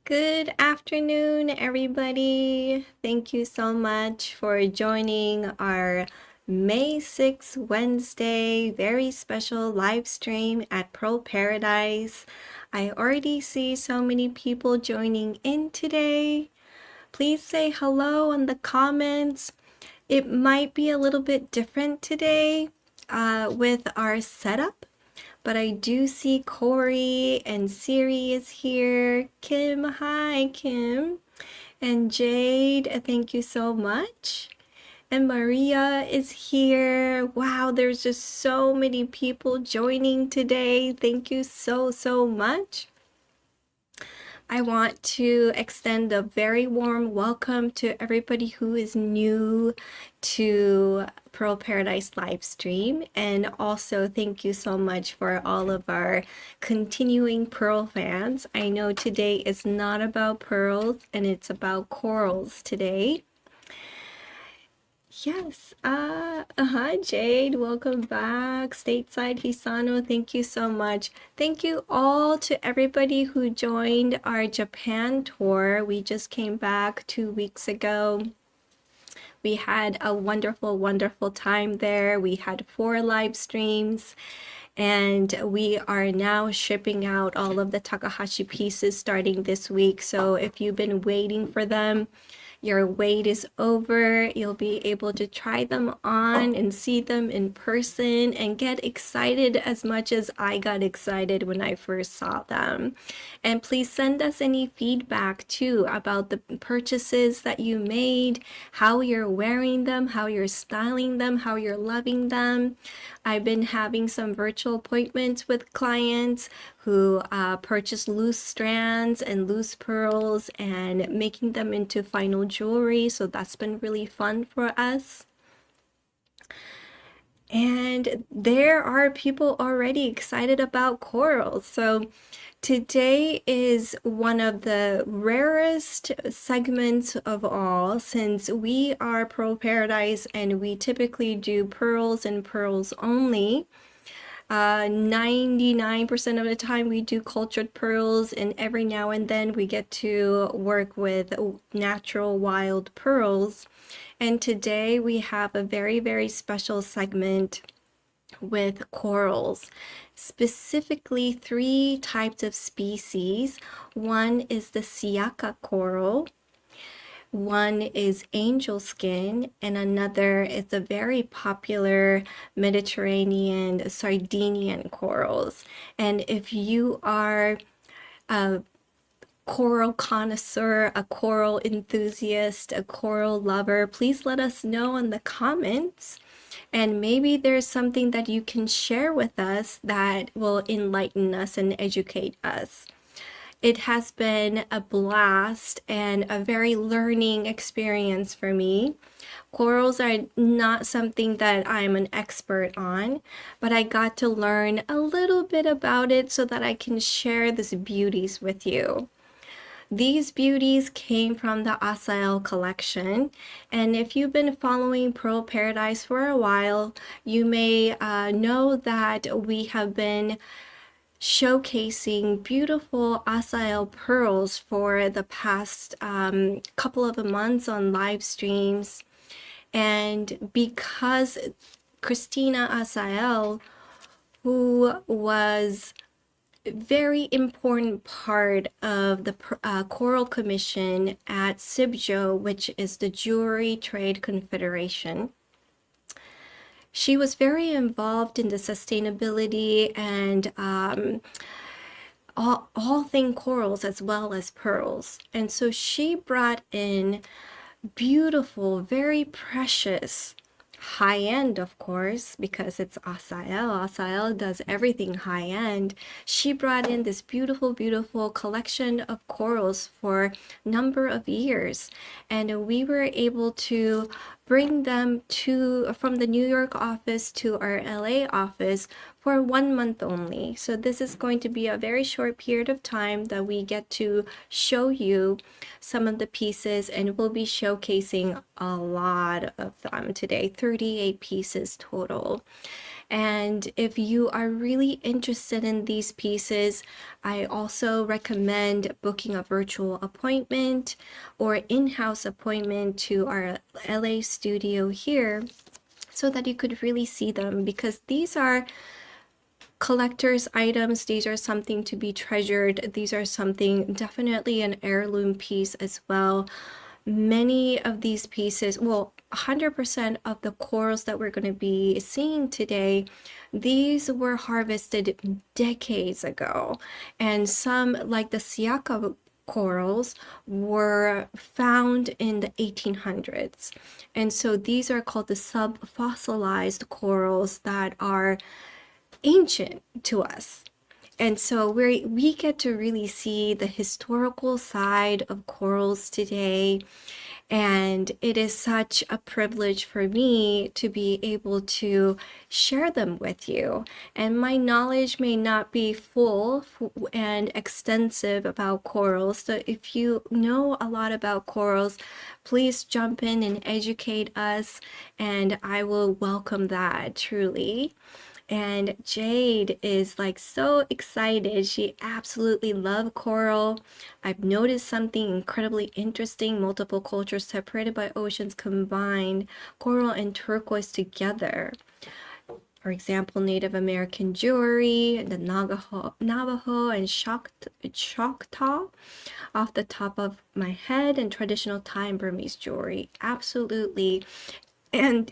Good afternoon, everybody. Thank you so much for joining our May 6th Wednesday very special live stream at Pearl Paradise. I already see so many people joining in today. Please say hello in the comments. It might be a little bit different today with our setup. But I do see Corey and Siri is here. Kim, hi, Kim. And Jade, thank you so much. And Maria is here. Wow, there's just so many people joining today. Thank you so much. I want to extend a very warm welcome to everybody who is new to Pearl Paradise live stream. And also thank you so much for all of our continuing Pearl fans. I know today is not about pearls and it's about corals today. Yes, Jade, welcome back. Stateside Hisano, thank you so much. Thank you all to everybody who joined our Japan tour. We just came back 2 weeks ago. We had a wonderful time there. We had 4 live streams. And we are now shipping out all of the Takahashi pieces starting this week. So if you've been waiting for them, your wait is over. You'll be able to try them on and see them in person and get excited as much as I got excited when I first saw them. And please send us any feedback too about the purchases that you made, how you're wearing them, how you're styling them, how you're loving them. I've been having some virtual appointments with clients who purchase loose strands and loose pearls and making them into final jewelry. So that's been really fun for us. And there are people already excited about corals. So today is one of the rarest segments of all, since we are Pearl Paradise and we typically do pearls and pearls only. 99% of the time we do cultured pearls, and every now and then we get to work with natural wild pearls. And today we have a very special segment with corals, specifically 3 types of species. One is the Sciacca coral, one is angel skin, and another is a very popular Mediterranean Sardinian corals. And if you are a coral connoisseur, a coral enthusiast, a coral lover, please let us know in the comments. And maybe there's something that you can share with us that will enlighten us and educate us. It has been a blast and a very learning experience for me. Corals are not something that I'm an expert on, but I got to learn a little bit about it so that I can share these beauties with you. These beauties came from the Assael collection, and if you've been following Pearl Paradise for a while, you may know that we have been showcasing beautiful Assael pearls for the past couple of months on live streams. And because Christina Assael, who was a very important part of the Coral Commission at CIBJO, which is the Jewelry Trade Confederation, she was very involved in the sustainability and all thing corals as well as pearls. And so she brought in beautiful, very precious, high-end, of course, because it's Assael. Assael does everything high-end. She brought in this beautiful collection of corals for a number of years, and we were able to bring them from the New York office to our LA office for 1 month only. So this is going to be a very short period of time that we get to show you some of the pieces, and we'll be showcasing a lot of them today, 38 pieces total. And if you are really interested in these pieces, I also recommend booking a virtual appointment or in-house appointment to our LA studio here so that you could really see them, because these are collector's items. These are something to be treasured. These are something, definitely an heirloom piece as well. Many of these pieces, well, 100% of the corals that we're going to be seeing today, these were harvested decades ago. And some, like the Sciacca corals, were found in the 1800s. And so these are called the subfossilized corals that are ancient to us. And so we get to really see the historical side of corals today. And it is such a privilege for me to be able to share them with you. And my knowledge may not be full and extensive about corals. So if you know a lot about corals, please jump in and educate us. And I will welcome that truly. And Jade is like so excited. She absolutely loves coral. I've noticed something incredibly interesting. Multiple cultures separated by oceans combined coral and turquoise together. For example, Native American jewelry, the Navajo and Choctaw off the top of my head, and traditional Thai and Burmese jewelry. Absolutely. And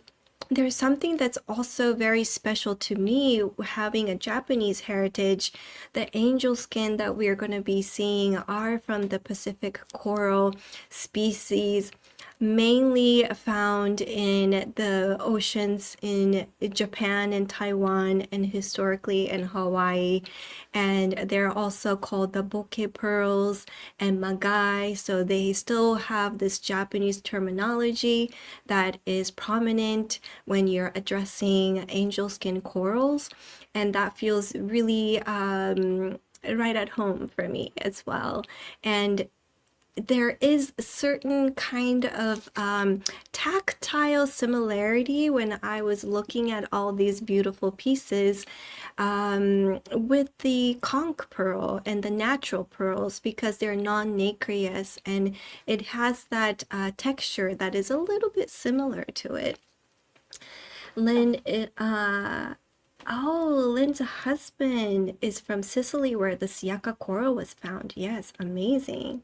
there's something that's also very special to me, having a Japanese heritage. The angel skin that we are going to be seeing are from the Pacific coral species, mainly found in the oceans in Japan and Taiwan, and historically in Hawaii. And they're also called the bokeh pearls and magai. So they still have this Japanese terminology that is prominent when you're addressing angel skin corals. And that feels really right at home for me as well. And there is a certain kind of tactile similarity when I was looking at all these beautiful pieces with the conch pearl and the natural pearls, because they're non-nacreous and it has that texture that is a little bit similar to it. Lynn, Lynn's husband is from Sicily, where the Sciacca coral was found. Yes, amazing.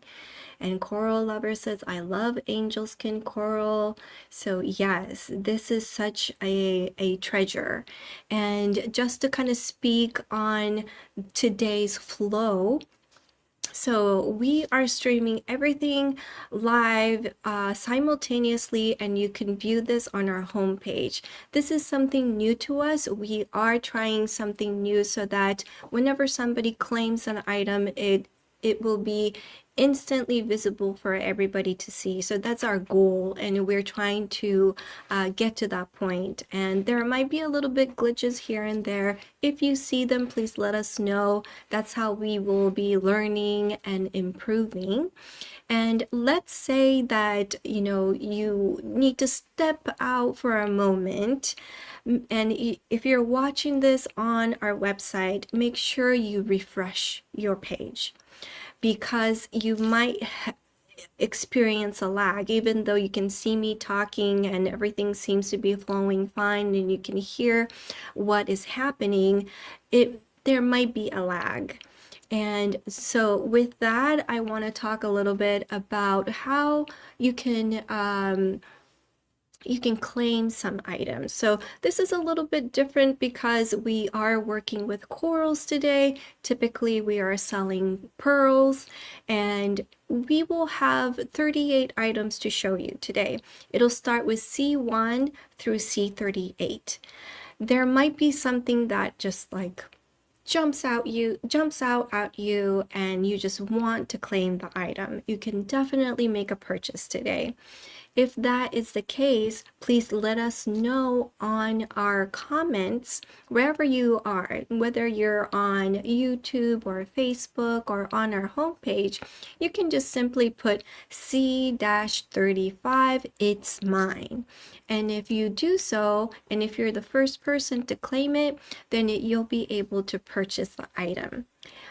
And Coral Lover says, I love angel skin coral. So yes, this is such a treasure. And just to kind of speak on today's flow, so we are streaming everything live simultaneously, and you can view this on our homepage. This is something new to us. We are trying something new so that whenever somebody claims an item, it will be instantly visible for everybody to see. So that's our goal, and we're trying to get to that point. And there might be a little bit glitches here and there. If you see them, please let us know. That's how we will be learning and improving. And let's say that, you know, you need to step out for a moment. And if you're watching this on our website, make sure you refresh your page, because you might experience a lag. Even though you can see me talking and everything seems to be flowing fine and you can hear what is happening, there might be a lag. And so with that, I want to talk a little bit about how you can claim some items. So this is a little bit different because we are working with corals today. Typically we are selling pearls, and we will have 38 items to show you today. It'll start with C1 through C38. There might be something that just like jumps out at you and you just want to claim the item. You can definitely make a purchase today. If that is the case, please let us know on our comments wherever you are, whether you're on YouTube or Facebook or on our homepage. You can just simply put C-35, it's mine. And if you do so, and if you're the first person to claim it, then you'll be able to purchase the item.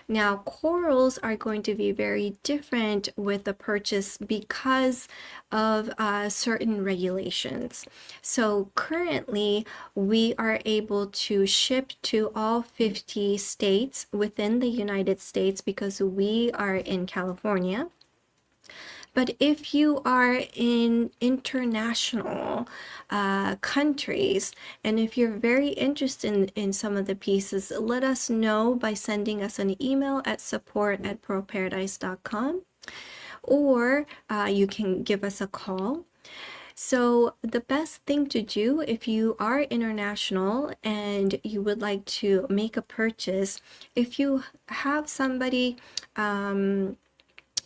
Now, corals are going to be very different with the purchase because of certain regulations. So currently, we are able to ship to all 50 states within the United States because we are in California. But if you are in international countries, and if you're very interested in some of the pieces, let us know by sending us an email at support@pearlparadise.com, or you can give us a call. So the best thing to do if you are international and you would like to make a purchase, if you have somebody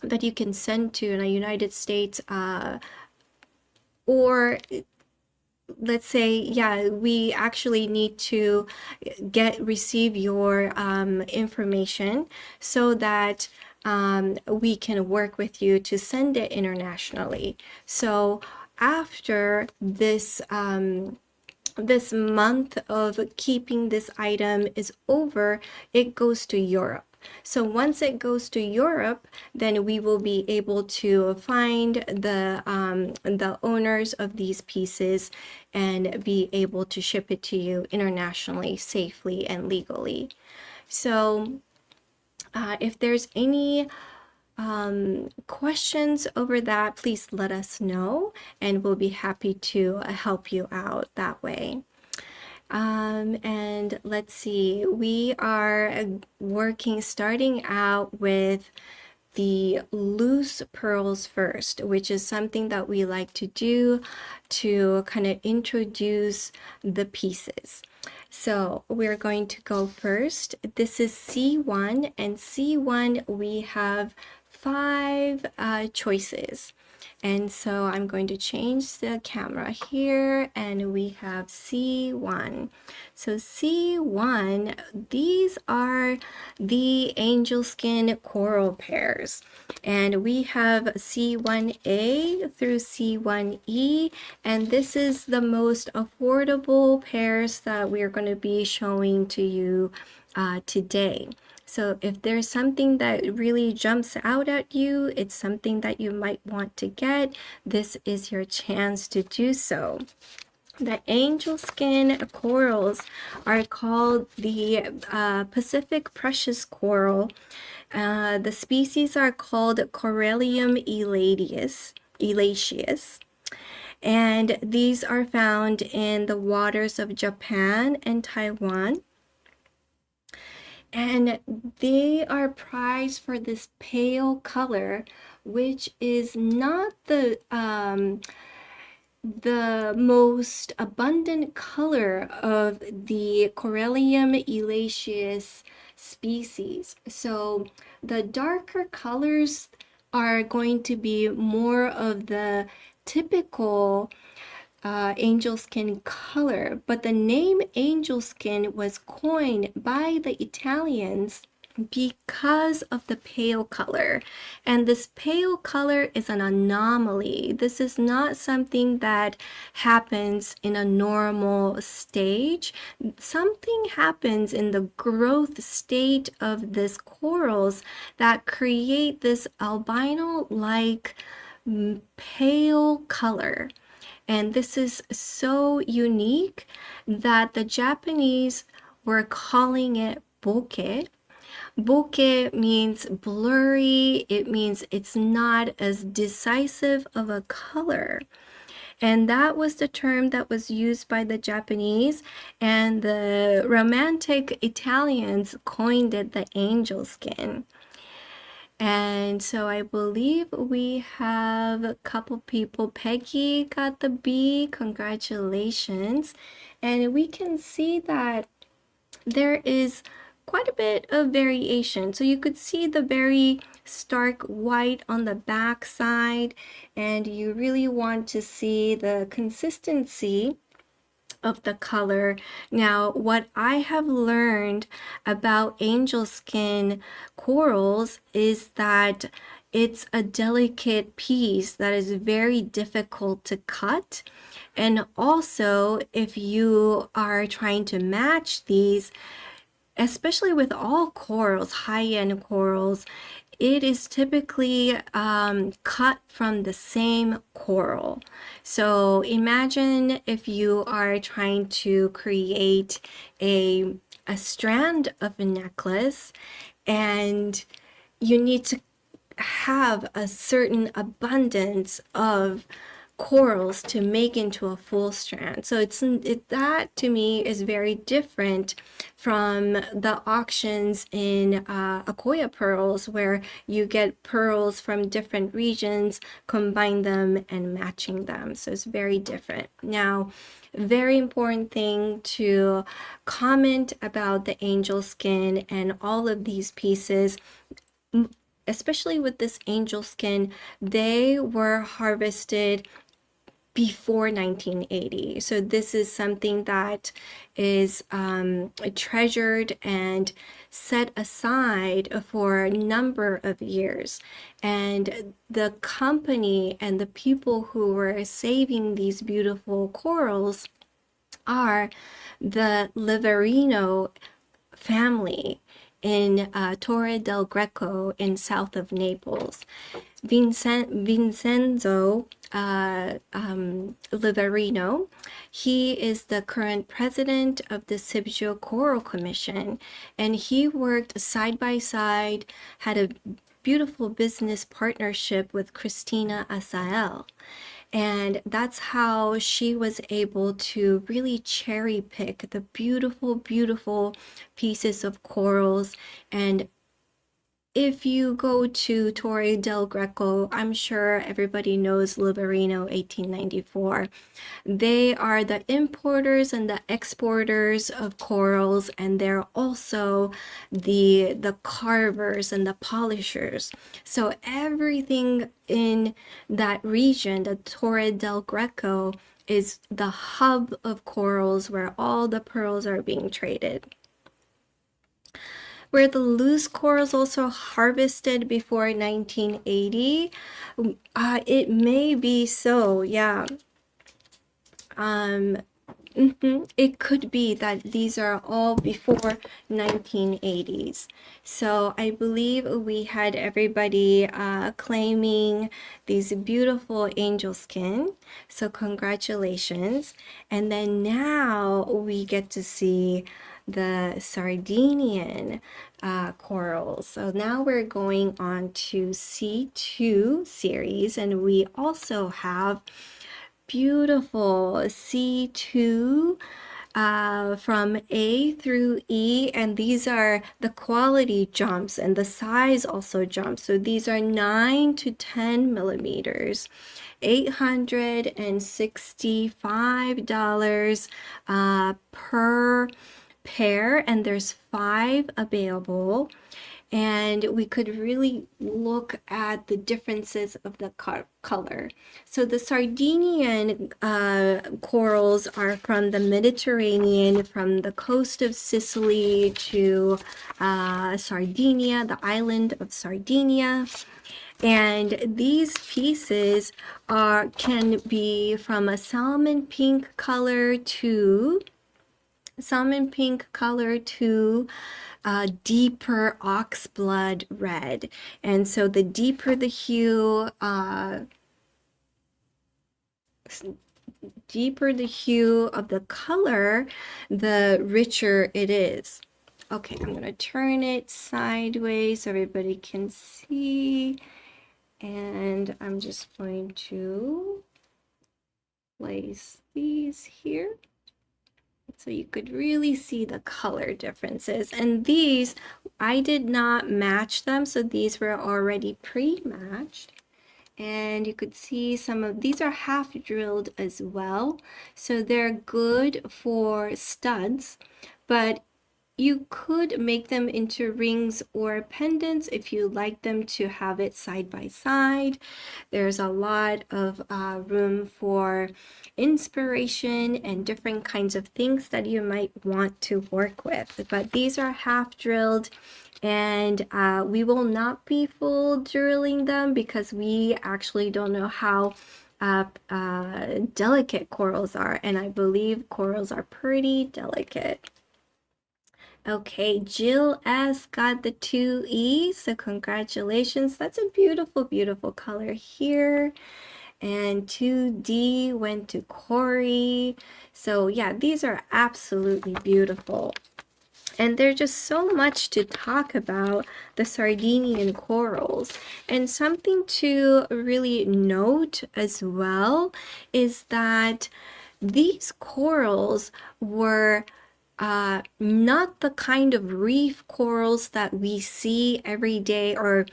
that you can send to in the United States, or let's say, yeah, we actually need to receive your information so that we can work with you to send it internationally. So after this this month of keeping this item is over, it goes to Europe. So once it goes to Europe, then we will be able to find the owners of these pieces and be able to ship it to you internationally, safely and legally. So if there's any questions over that, please let us know, and we'll be happy to help you out that way. And let's see, we are starting out with the loose pearls first, which is something that we like to do to kind of introduce the pieces. So we're going to go first. This is C1, and C1 we have 5 choices. And so I'm going to change the camera here, and we have C1. So C1, these are the angel skin coral pairs. And we have C1A through C1E, and this is the most affordable pairs that we're going to be showing to you today. So if there's something that really jumps out at you, it's something that you might want to get, this is your chance to do so. The angel skin corals are called the Pacific precious coral. The species are called Corallium elaceus. And these are found in the waters of Japan and Taiwan. And they are prized for this pale color, which is not the most abundant color of the Corallium elaceus species. So the darker colors are going to be more of the typical angel skin color, but the name angel skin was coined by the Italians because of the pale color. And this pale color is an anomaly. This is not something that happens in a normal stage. Something happens in the growth state of this corals that create this albino-like pale color. And this is so unique that the Japanese were calling it bokeh. Bokeh means blurry. It means it's not as decisive of a color. And that was the term that was used by the Japanese, and the Romantic Italians coined it the angel skin. And so I believe we have a couple people. Peggy got the B, congratulations. And we can see that there is quite a bit of variation. So you could see the very stark white on the back side, and you really want to see the consistency of the color. Now, what I have learned about angel skin corals is that it's a delicate piece that is very difficult to cut. And also, if you are trying to match these, especially with all corals, high-end corals, it is typically cut from the same coral. So imagine if you are trying to create a strand of a necklace, and you need to have a certain abundance of corals to make into a full strand. So that to me is very different from the auctions in Akoya pearls, where you get pearls from different regions, combine them and matching them. So it's very different. Now, very important thing to comment about the angel skin and all of these pieces, especially with this angel skin, they were harvested before 1980. So this is something that is treasured and set aside for a number of years. And the company and the people who were saving these beautiful corals are the Liverino family in Torre del Greco in south of Naples. Vincenzo Liverino, he is the current president of the Sibio Coral Commission, and he worked side by side, had a beautiful business partnership with Christina Assael. And that's how she was able to really cherry pick the beautiful, beautiful pieces of corals. And if you go to Torre del Greco, I'm sure everybody knows Liverino 1894. They are the importers and the exporters of corals, and they're also the carvers and the polishers. So everything in that region, the Torre del Greco, is the hub of corals where all the pearls are being traded. Were the loose corals also harvested before 1980? It may be so, yeah. It could be that these are all before 1980s. So I believe we had everybody claiming these beautiful angel skin. So congratulations. And then now we get to see the Sardinian corals. So now we're going on to C2 series, and we also have beautiful C2 from A through E, and these are the quality jumps and the size also jumps. So these are 9 to 10 millimeters, $865 per pair, and there's 5 available. And we could really look at the differences of the color. So the Sardinian corals are from the Mediterranean, from the coast of Sicily to Sardinia, the island of Sardinia. And these pieces can be from a salmon pink color to deeper oxblood red. And so the deeper the hue, of the color, the richer it is. Okay, I'm gonna turn it sideways so everybody can see. And I'm just going to place these here, so you could really see the color differences. And these, I did not match them, so these were already pre-matched. And you could see some of these are half drilled as well, so they're good for studs, but you could make them into rings or pendants if you like them to have it side by side. There's a lot of room for inspiration and different kinds of things that you might want to work with. But these are half drilled, And we will not be full drilling them because we actually don't know how delicate corals are, and I believe corals are pretty delicate. Okay, Jill S got the 2E, so congratulations. That's a beautiful, beautiful color here. And 2D went to Corey. So yeah, these are absolutely beautiful. And there's just so much to talk about the Sardinian corals. And something to really note as well is that these corals were not the kind of reef corals that we see every day or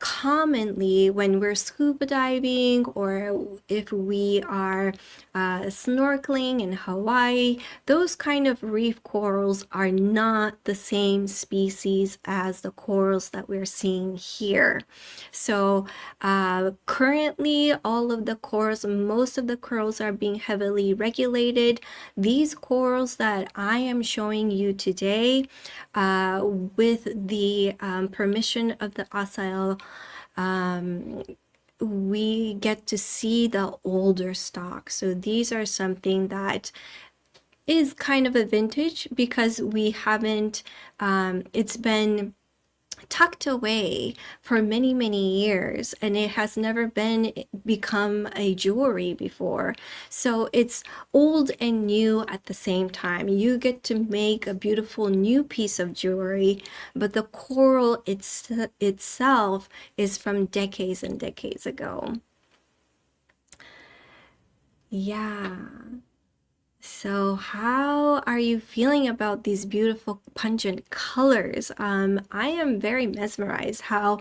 commonly when we're scuba diving or if we are snorkeling in Hawaii. Those kind of reef corals are not the same species as the corals that we're seeing here. So currently all of the corals, most of the corals are being heavily regulated. These corals that I am showing you today with the permission of the Assael, we get to see the older stock. So these are something that is kind of a vintage because we haven't, it's been tucked away for many, many years, and it has never been become a jewelry before. So it's old and new at the same time. You get to make a beautiful new piece of jewelry, but the coral itself is from decades and decades ago. Yeah. So how are you feeling about these beautiful pungent colors? I am very mesmerized how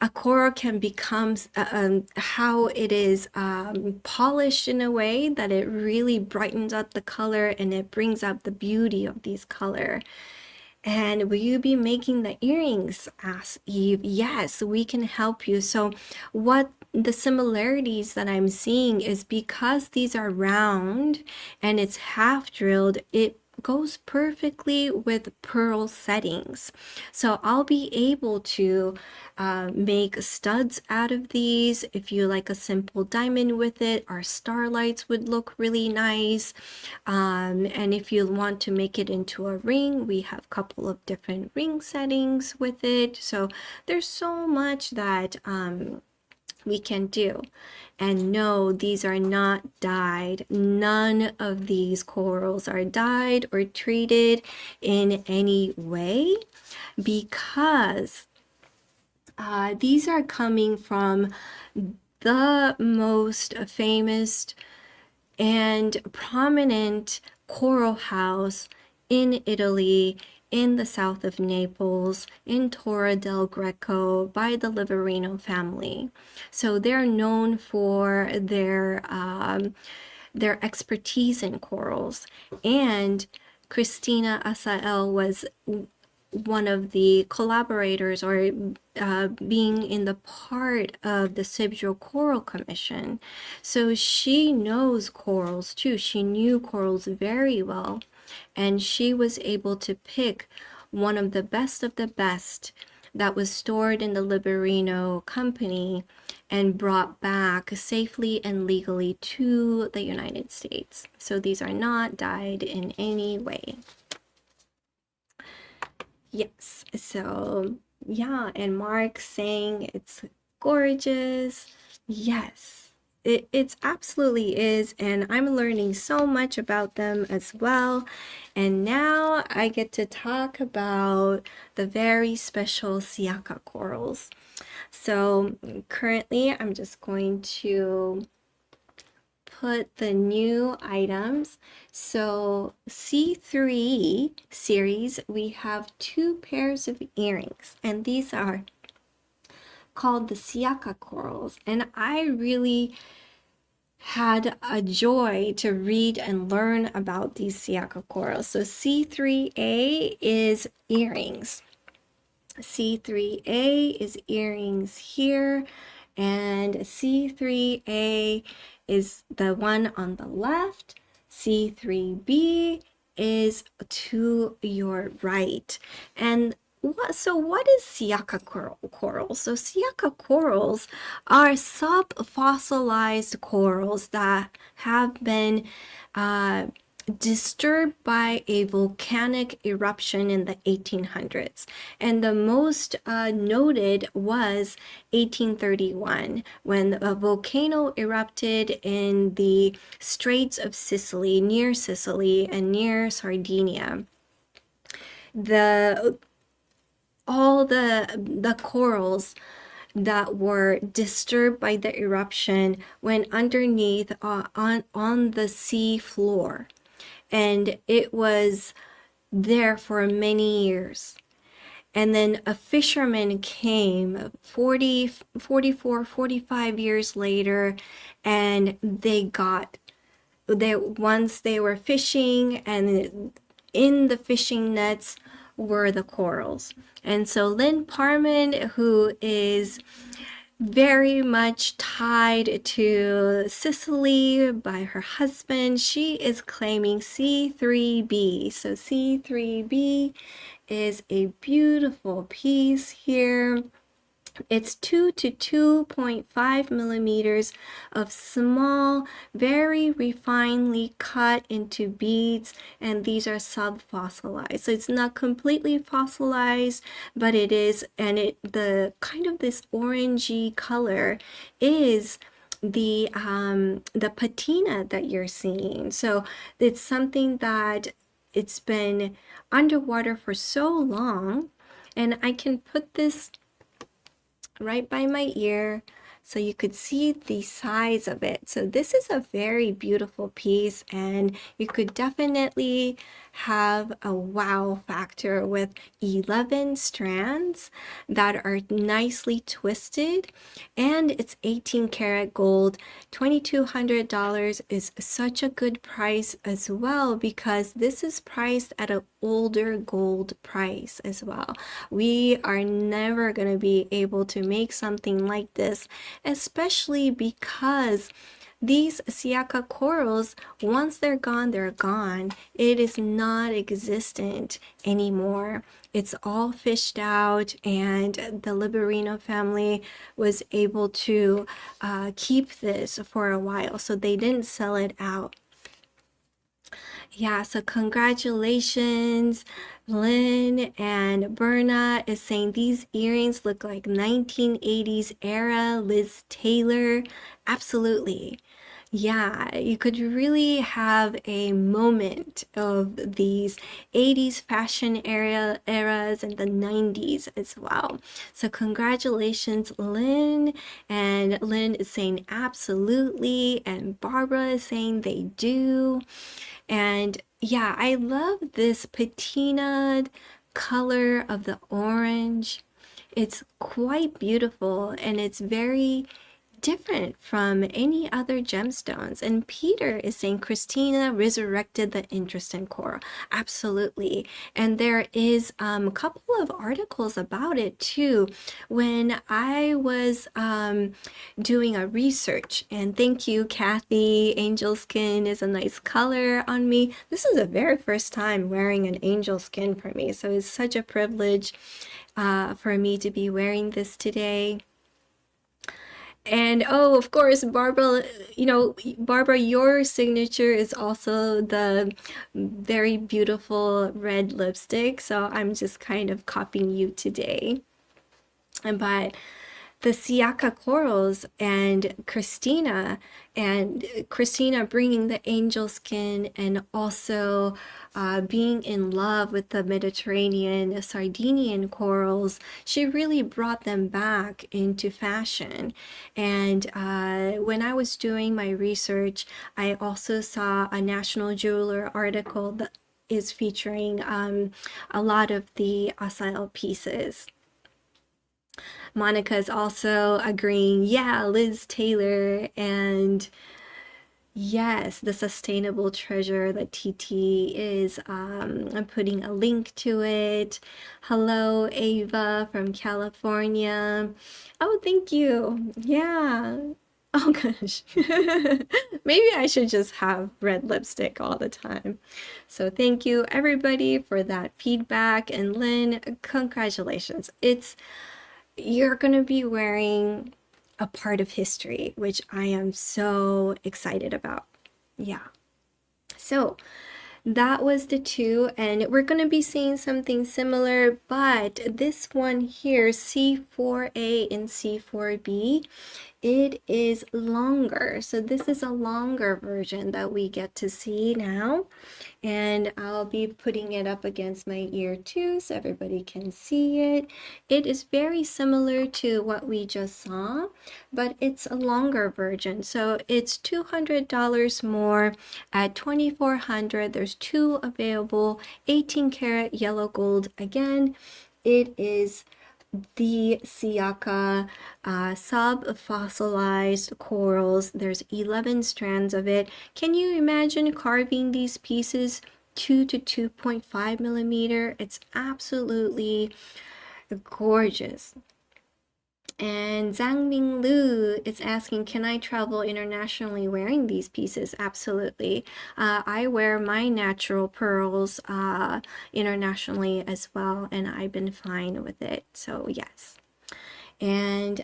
a coral can become, how it is polished in a way that it really brightens up the color and it brings out the beauty of these color. And will you be making the earrings? Asked Eve. Yes, we can help you. So what the similarities that I'm seeing is because these are round and it's half drilled, it goes perfectly with pearl settings. So I'll be able to make studs out of these. If you like a simple diamond with it, our starlights would look really nice. And if you want to make it into a ring, we have a couple of different ring settings with it. So there's so much that we can do. And no, these are not dyed. None of these corals are dyed or treated in any way because these are coming from the most famous and prominent coral house in Italy, in the south of Naples, in Torre del Greco, by the Liverino family. So they're known for their expertise in corals. And Christina Assael was one of the collaborators or being in the part of the Cibro Coral Commission. So she knows corals too. She knew corals very well. And she was able to pick one of the best that was stored in the Liverino company and brought back safely and legally to the United States. So these are not dyed in any way. Yes, so yeah, and Mark saying it's gorgeous. Yes, it's absolutely is, and I'm learning so much about them as well. And now I get to talk about the very special Sciacca corals. So currently I'm just going to put the new items. So C3 series, we have 2 pairs of earrings, and these are called the Sciacca corals. And I really had a joy to read and learn about these Sciacca corals. So C3A is earrings. C3A is earrings here, and C3A is the one on the left. C3B is to your right. And what is Sciacca coral? So Sciacca corals are subfossilized corals that have been uh, disturbed by a volcanic eruption in the 1800s. And the most noted was 1831 when a volcano erupted in the Straits of Sicily and near Sardinia. The all the corals that were disturbed by the eruption went underneath on the sea floor, and it was there for many years. And then a fisherman came 45 years later, and they once they were fishing, and in the fishing nets were the corals. And so Lynn Parman, who is very much tied to Sicily by her husband, she is claiming C3b. So C3b is a beautiful piece here. It's 2 to 2.5 millimeters of small, very refinely cut into beads, and these are subfossilized. So it's not completely fossilized, but it is, and the kind of this orangey color is the patina that you're seeing. So it's something that it's been underwater for so long, and I can put this right by my ear so you could see the size of it. So this is a very beautiful piece, and you could definitely have a wow factor with 11 strands that are nicely twisted, and it's 18 karat gold. $2,200 is such a good price as well, because this is priced at an older gold price as well. We are never going to be able to make something like this, especially because these Sciacca corals, once they're gone, they're gone. It is not existent anymore. It's all fished out, and the Liverino family was able to keep this for a while, so they didn't sell it out. Yeah, so congratulations. Lynn and Berna is saying these earrings look like 1980s era Liz Taylor. Absolutely. Yeah, you could really have a moment of these 80s fashion eras and the 90s as well. So congratulations, Lynn. And Lynn is saying absolutely, and Barbara is saying they do. And yeah, I love this patinaed color of the orange. It's quite beautiful, and it's very different from any other gemstones. And Peter is saying Christina resurrected the interest in coral. Absolutely. And there is a couple of articles about it too when I was doing a research. And thank you, Kathy. Angel skin is a nice color on me. This is the very first time wearing an angel skin for me, so it's such a privilege for me to be wearing this today. And oh, of course, Barbara, Barbara, your signature is also the very beautiful red lipstick. So I'm just kind of copying you today. But the Sciacca corals and Christina bringing the angel skin, and also being in love with the Mediterranean Sardinian corals, she really brought them back into fashion. And when I was doing my research, I also saw a National Jeweler article that is featuring a lot of the Assael pieces. Monica is also agreeing, yeah, Liz Taylor, and yes, the sustainable treasure, the TT is, I'm putting a link to it. Hello, Ava from California. Oh, thank you. Yeah. Oh gosh. Maybe I should just have red lipstick all the time. So thank you everybody for that feedback. And Lynn, congratulations. You're gonna be wearing a part of history, which I am so excited about. Yeah. So that was the two, and we're going to be seeing something similar, but this one here, C4A and C4B, it is longer. So this is a longer version that we get to see now. And I'll be putting it up against my ear too so everybody can see it. It is very similar to what we just saw, but it's a longer version. So it's $200 more at $2,400. There's two available, 18 karat yellow gold. Again, it is the Sciacca subfossilized corals. There's 11 strands of it. Can you imagine carving these pieces 2 to 2.5 millimeter? It's absolutely gorgeous. And Zhang Ming Lu is asking, can I travel internationally wearing these pieces? Absolutely. I wear my natural pearls internationally as well, and I've been fine with it. So yes. And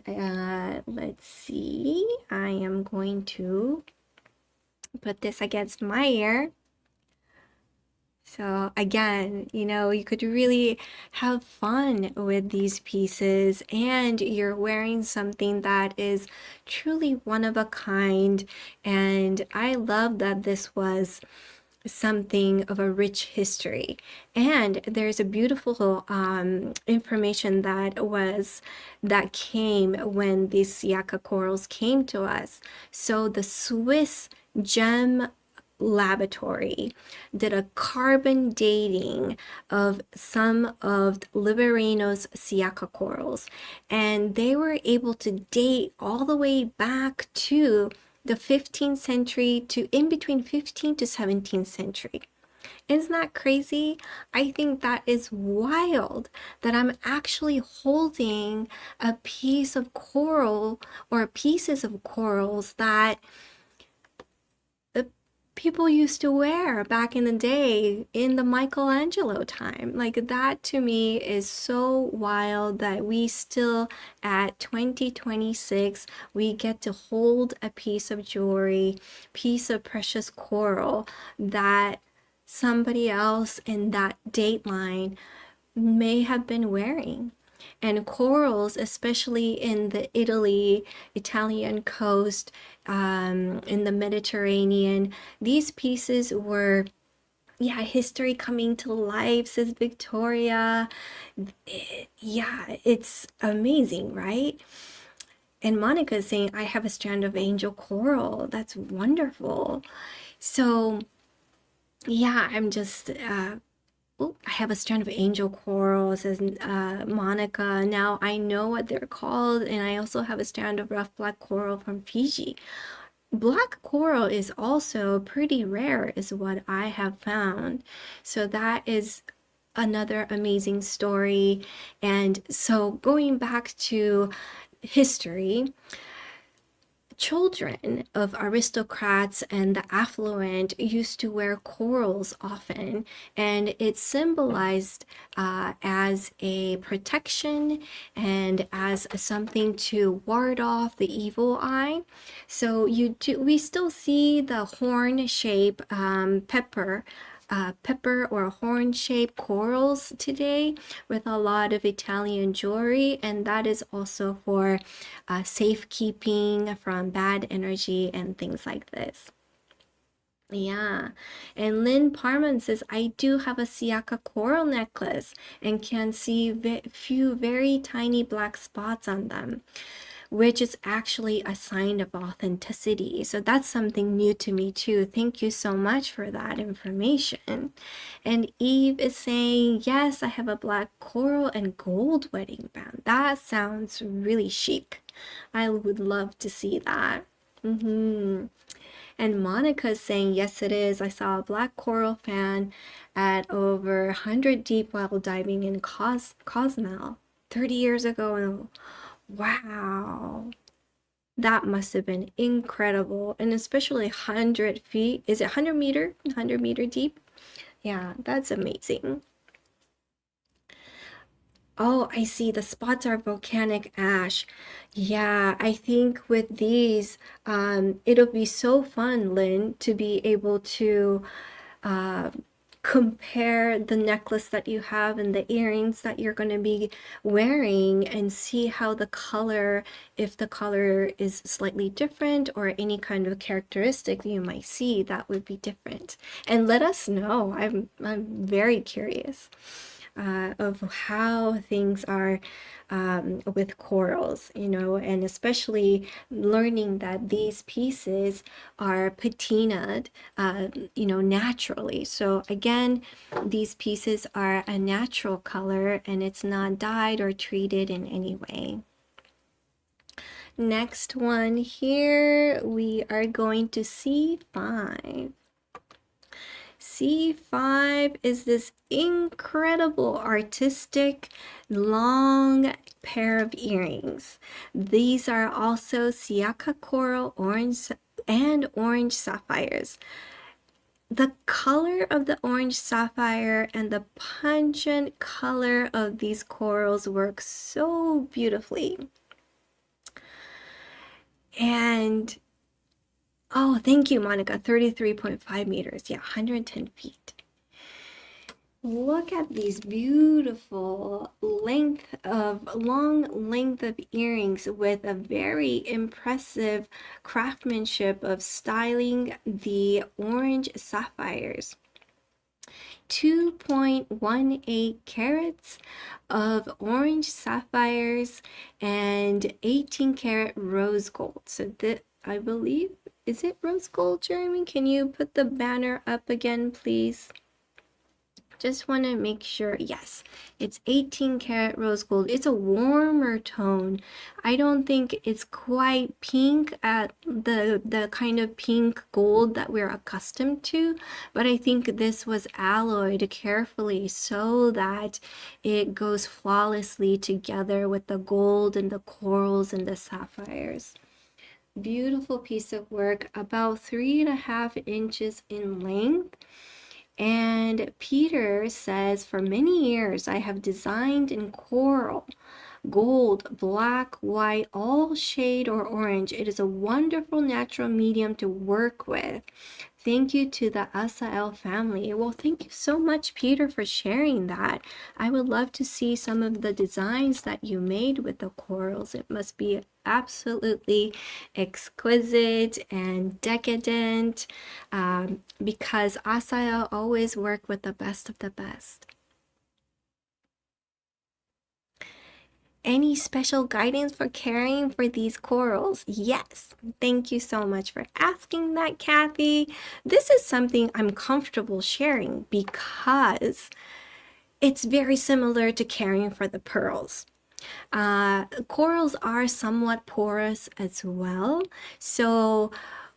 let's see, I am going to put this against my ear. So again, you could really have fun with these pieces, and you're wearing something that is truly one of a kind. And I love that this was something of a rich history. And there's a beautiful information that came when these Sciacca corals came to us. So the Swiss gem laboratory did a carbon dating of some of Liverino's Sciacca corals, and they were able to date all the way back to the 15th century to in between 15th to 17th century. Isn't that crazy? I think that is wild that I'm actually holding a piece of coral or pieces of corals that people used to wear back in the day in the Michelangelo time. Like, that to me is so wild that we still at 2026 we get to hold a piece of jewelry, piece of precious coral that somebody else in that date line may have been wearing. And corals, especially in the Italian coast, in the Mediterranean, these pieces were, yeah, history coming to life, says Victoria. Yeah, it's amazing, right? And Monica is saying, I have a strand of angel coral. That's wonderful. So, yeah, I'm just oh, I have a strand of angel coral, says Monica. Now I know what they're called, and I also have a strand of rough black coral from Fiji. Black coral is also pretty rare, is what I have found. So that is another amazing story. And so going back to history, children of aristocrats and the affluent used to wear corals often, and it symbolized as a protection and as something to ward off the evil eye. So we still see the horn shape pepper or horn-shaped corals today with a lot of Italian jewelry, and that is also for safekeeping from bad energy and things like this. Yeah, and Lynn Parman says, I do have a Sciacca coral necklace and can see few very tiny black spots on them, which is actually a sign of authenticity. So that's something new to me too. Thank you so much for that information. And Eve is saying, yes, I have a black coral and gold wedding band. That sounds really chic. I would love to see that. And Monica is saying, yes, it is. I saw a black coral fan at over 100 deep while diving in Cozumel 30 years ago. Wow. That must have been incredible. And especially 100 feet. Is it 100 meter? 100 meter deep? Yeah, that's amazing. Oh, I see. The spots are volcanic ash. Yeah, I think with these, it'll be so fun, Lynn, to be able to uh, compare the necklace that you have and the earrings that you're going to be wearing and see how the color, if the color is slightly different or any kind of characteristic you might see that would be different. And let us know. I'm very curious of how things are with corals, and especially learning that these pieces are patinaed, naturally. So again, these pieces are a natural color and it's not dyed or treated in any way. Next one here, we are going to C5. C5 is this incredible artistic long pair of earrings. These are also Sciacca coral orange and orange sapphires. The color of the orange sapphire and the pungent color of these corals work so beautifully. And oh, thank you, Monica. 33.5 meters. Yeah, 110 feet. Look at these beautiful long length of earrings with a very impressive craftsmanship of styling the orange sapphires. 2.18 carats of orange sapphires and 18 karat rose gold. So I believe, is it rose gold, Jeremy? Can you put the banner up again, please? Just want to make sure. Yes, it's 18 karat rose gold. It's a warmer tone. I don't think it's quite pink at the kind of pink gold that we're accustomed to, but I think this was alloyed carefully so that it goes flawlessly together with the gold and the corals and the sapphires. Beautiful piece of work, about 3.5 inches in length. And Peter says, for many years I have designed in coral, gold, black, white, all shade or orange. It is a wonderful natural medium to work with. Thank you to the Assael family. Well, thank you so much, Peter, for sharing that. I would love to see some of the designs that you made with the corals. It must be absolutely exquisite and decadent, because Assael always work with the best of the best. Any special guidance for caring for these corals? Yes. Thank you so much for asking that, Kathy. This is something I'm comfortable sharing because it's very similar to caring for the pearls. Corals are somewhat porous as well. So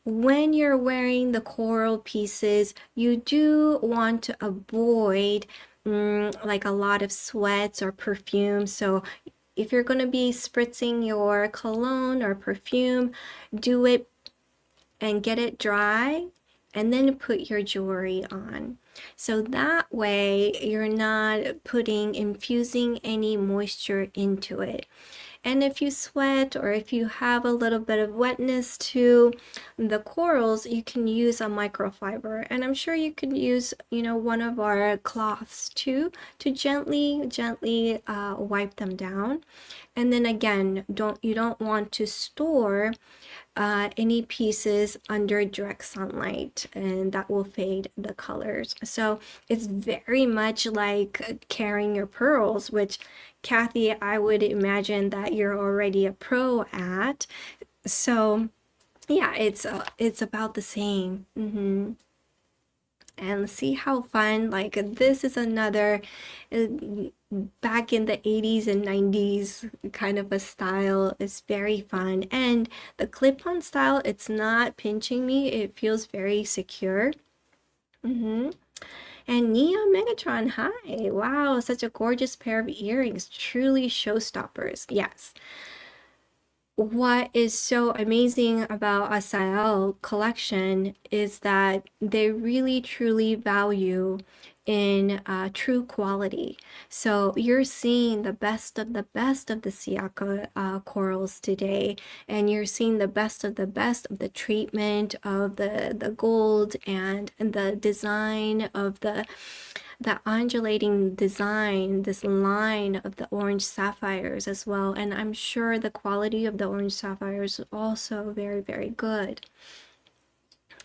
when you're wearing the coral pieces, you do want to avoid like a lot of sweats or perfume. So if you're going to be spritzing your cologne or perfume, do it and get it dry and then put your jewelry on. So that way you're not infusing any moisture into it. And if you sweat or if you have a little bit of wetness to the corals, you can use a microfiber. And I'm sure you could use, one of our cloths too, to gently wipe them down. And then again, you don't want to store any pieces under direct sunlight, and that will fade the colors. So it's very much like carrying your pearls, which Kathy, I would imagine that you're already a pro at. So yeah, it's about the same. And see how fun, like this is another back in the 80s and 90s kind of a style. It's very fun, and the clip-on style, it's not pinching me, it feels very secure. And Nia Megatron, hi. Wow, such a gorgeous pair of earrings, truly showstoppers. Yes, what is so amazing about Assael collection is that they really truly value in true quality. So you're seeing the best of the best of the Sciacca corals today, and you're seeing the best of the treatment of the gold and the design of the undulating design, this line of the orange sapphires as well. And I'm sure the quality of the orange sapphires is also very, very good.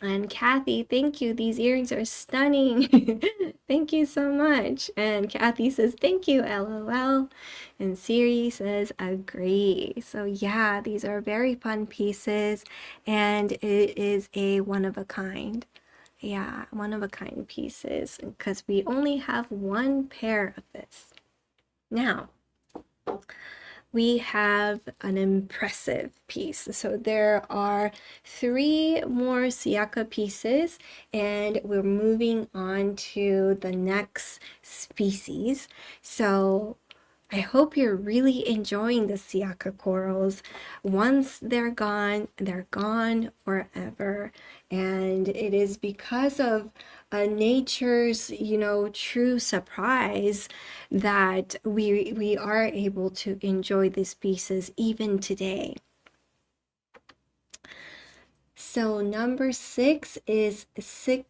And Kathy, thank you. These earrings are stunning. Thank you so much. And Kathy says, thank you, LOL. And Siri says, agree. So yeah, these are very fun pieces, and it is a one of a kind. Yeah, one of a kind pieces, because we only have one pair of this. Now, we have an impressive piece. So there are 3 more Sciacca pieces, and we're moving on to the next species. So I hope you're really enjoying the Sciacca corals. Once they're gone forever. And it is because of nature's, true surprise that we are able to enjoy these pieces even today. So number 6 is C6A,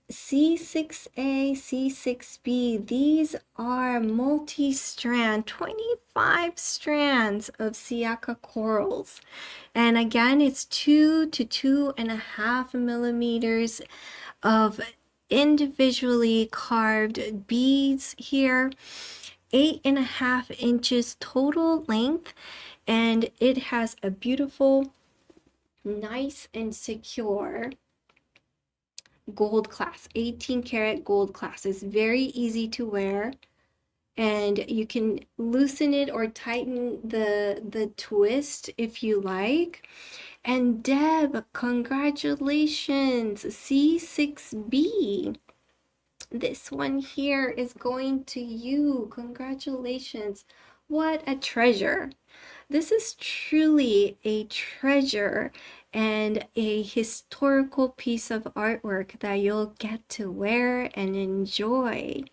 C6B. These are multi-strand, 25 strands of Sciacca corals. And again, it's 2 to 2.5 millimeters of individually carved beads here, 8.5 inches total length, and it has a beautiful, nice and secure gold clasp, 18 karat gold clasp. It's very easy to wear, and you can loosen it or tighten the twist if you like. And Deb, congratulations, C6B. This one here is going to you. Congratulations. What a treasure. This is truly a treasure and a historical piece of artwork that you'll get to wear and enjoy.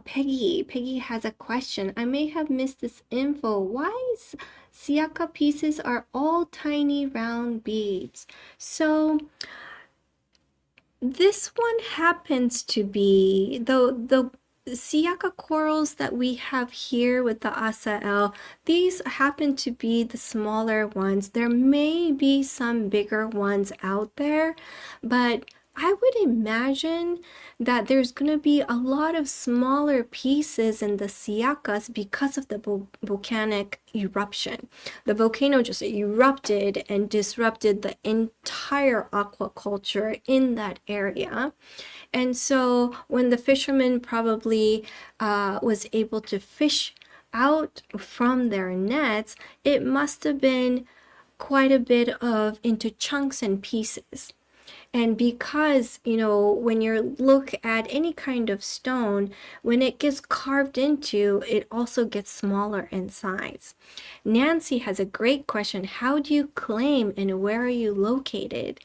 Peggy has a question. I may have missed this info. Why is Sciacca pieces are all tiny round beads? So this one happens to be the Sciacca corals that we have here with the Assael. These happen to be the smaller ones. There may be some bigger ones out there, but I would imagine that there's going to be a lot of smaller pieces in the Sciaccas because of the volcanic eruption. The volcano just erupted and disrupted the entire aquaculture in that area. And so when the fishermen probably was able to fish out from their nets, it must have been quite a bit of into chunks and pieces. And because, when you look at any kind of stone, when it gets carved into, it also gets smaller in size. Nancy has a great question. How do you claim and where are you located?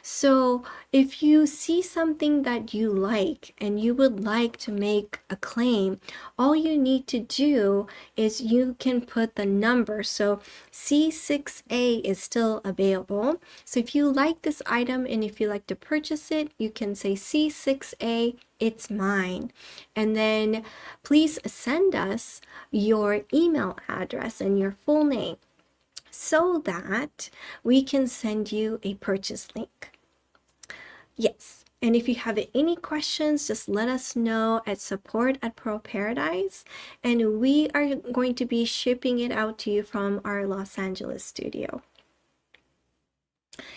So if you see something that you like and you would like to make a claim, all you need to do is you can put the number. So C6A is still available. So if you like this item and if you like to purchase it, you can say C6A, it's mine. And then please send us your email address and your full name so that we can send you a purchase link. Yes, and if you have any questions, just let us know at support@Pearl Paradise, and we are going to be shipping it out to you from our Los Angeles studio.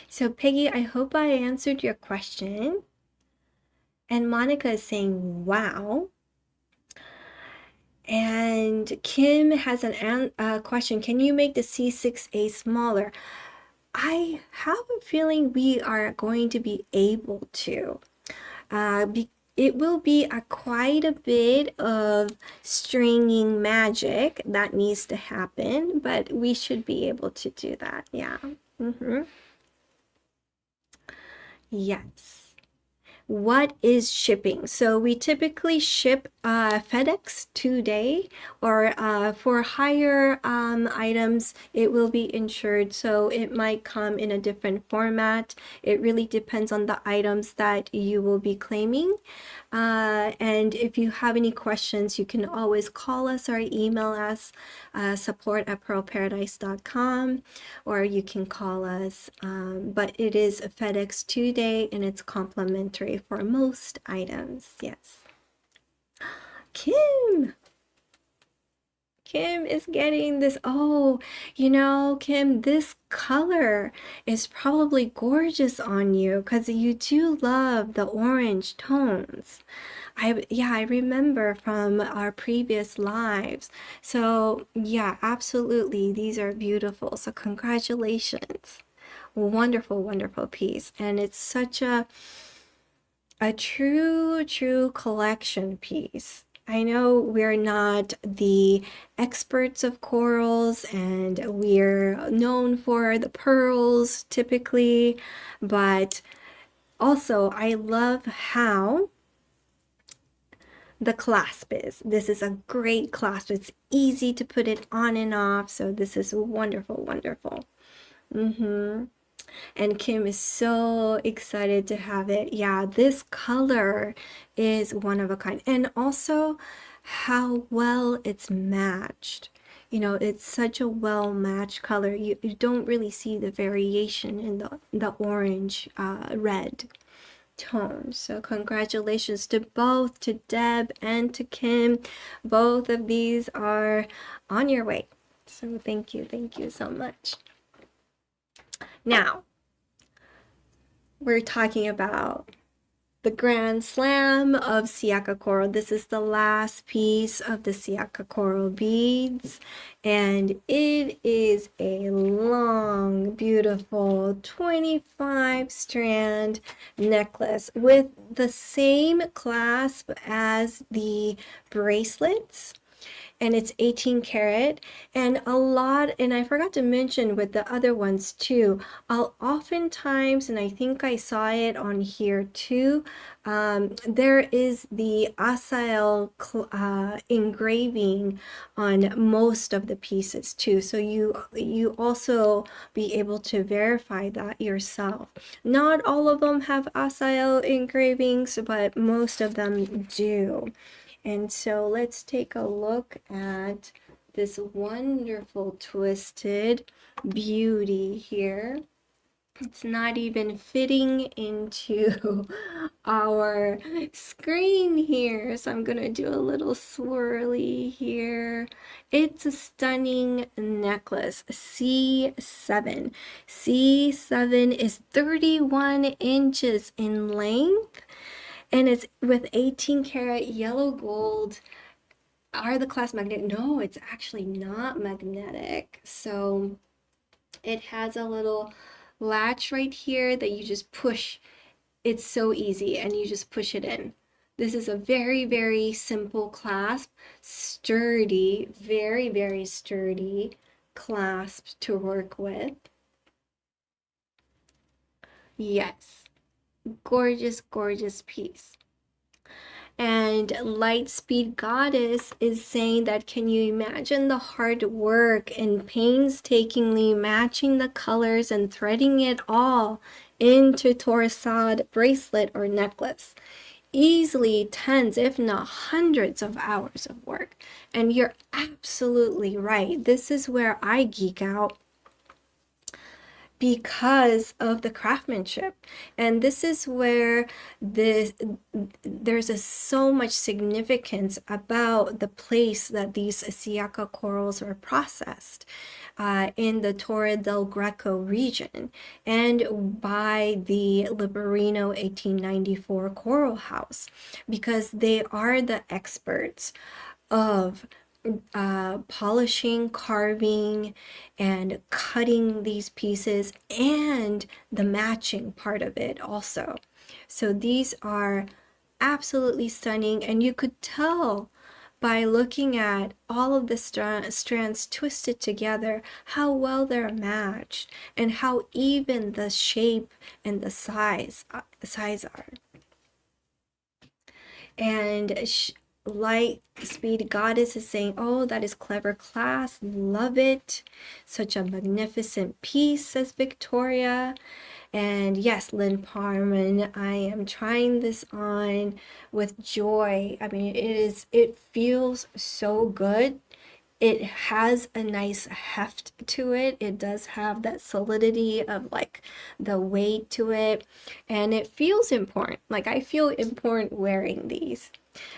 So Peggy, I hope I answered your question. And Monica is saying, wow. And Kim has a question. Can you make the C6A smaller? I have a feeling we are going to be able to. it will be quite a bit of stringing magic that needs to happen, but we should be able to do that. Yeah. Yes. What is shipping? So we typically ship FedEx 2-day, or for higher items, it will be insured. So it might come in a different format. It really depends on the items that you will be claiming. And if you have any questions, you can always call us or email us, support@pearlparadise.com, or you can call us. But it is a FedEx 2-day and it's complimentary for most items. Yes. Kim! Kim is getting this. Oh, Kim, this color is probably gorgeous on you because you do love the orange tones. I remember from our previous lives. So, yeah, absolutely. These are beautiful. So, congratulations. Wonderful, wonderful piece. And it's such a true collection piece. I know we're not the experts of corals and we're known for the pearls typically, but also I love how the clasp is. This is a great clasp. It's easy to put it on and off, so this is wonderful, wonderful. And Kim is so excited to have it. Yeah, this color is one of a kind. And also how well it's matched. It's such a well matched color. You don't really see the variation in the orange red tone. So congratulations to both, to Deb and to Kim. Both of these are on your way. So thank you so much. Now, we're talking about the Grand Slam of Sciacca coral. This is the last piece of the Sciacca coral beads, and it is a long, beautiful 25 strand necklace with the same clasp as the bracelets. And it's 18 karat, and I forgot to mention with the other ones too, I'll oftentimes, and I think I saw it on here too, there is the Assael engraving on most of the pieces too, so you also be able to verify that yourself. Not all of them have Assael engravings, but most of them do. And so let's take a look at this wonderful twisted beauty here. It's not even fitting into our screen here, so I'm gonna do a little swirly here. It's a stunning necklace, C7. C7 is 31 inches in length, and it's with 18 karat yellow gold. Are the clasp magnetic? No, it's actually not magnetic. So it has a little latch right here that you just push. It's so easy, and you just push it in. This is a very simple clasp, sturdy, very sturdy clasp to work with. Yes, gorgeous piece. And Lightspeed Goddess is saying that, can you imagine the hard work and painstakingly matching the colors and threading it all into torsade bracelet or necklace? Easily tens, if not hundreds of hours of work. And you're absolutely right. This is where I geek out, because of the craftsmanship. And this is where there's so much significance about the place that these Sciacca corals are processed in the Torre del Greco region and by the Liverino 1894 Coral House, because they are the experts of polishing, carving, and cutting these pieces, and the matching part of it also. So these are absolutely stunning, and you could tell by looking at all of the strands twisted together how well they're matched and how even the shape and the size are. And Light Speed Goddess is saying, oh, that is clever class, love it, such a magnificent piece, says Victoria. And yes, Lynn Parman, I am trying this on with joy. I mean, it feels so good. It has a nice heft to it. It does have that solidity of like the weight to it, and it feels important. Like I feel important wearing these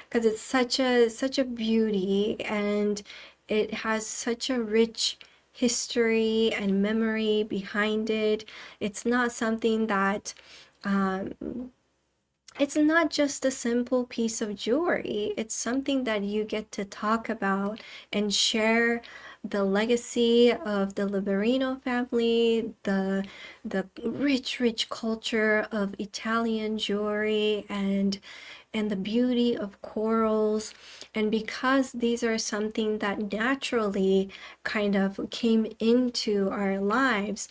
because it's such a beauty, and it has such a rich history and memory behind it. It's not something that it's not just a simple piece of jewelry. It's something that you get to talk about and share the legacy of the Liverino family, the rich culture of Italian jewelry, and the beauty of corals. And because these are something that naturally kind of came into our lives,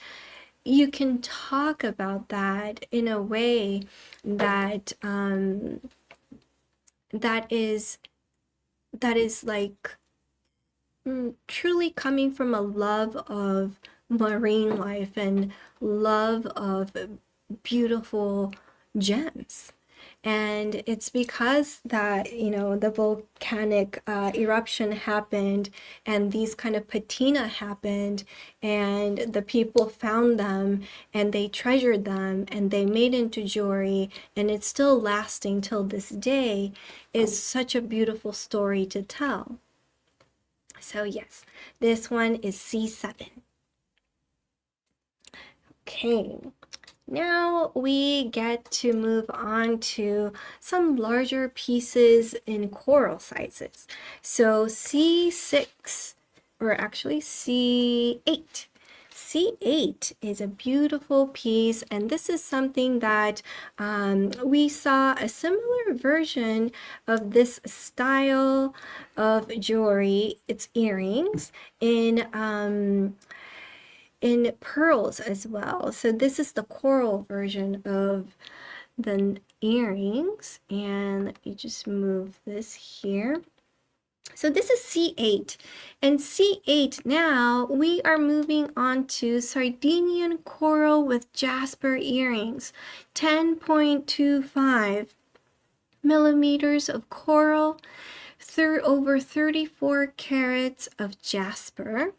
you can talk about that in a way that that is like truly coming from a love of marine life and love of beautiful gems. And it's because that, you know, the volcanic eruption happened and these kind of patina happened, and the people found them and they treasured them and they made into jewelry, and it's still lasting till this day, is such a beautiful story to tell. So yes, this one is C7. Okay. Now we get to move on to some larger pieces in coral sizes. So C6, or actually C8. C8 is a beautiful piece, and this is something that we saw a similar version of this style of jewelry, its earrings, in pearls as well. So this is the coral version of the earrings, and let me just move this here. So this is C8, and C8 now we are moving on to Sardinian coral with jasper earrings, 10.25 millimeters of coral through over 34 carats of jasper,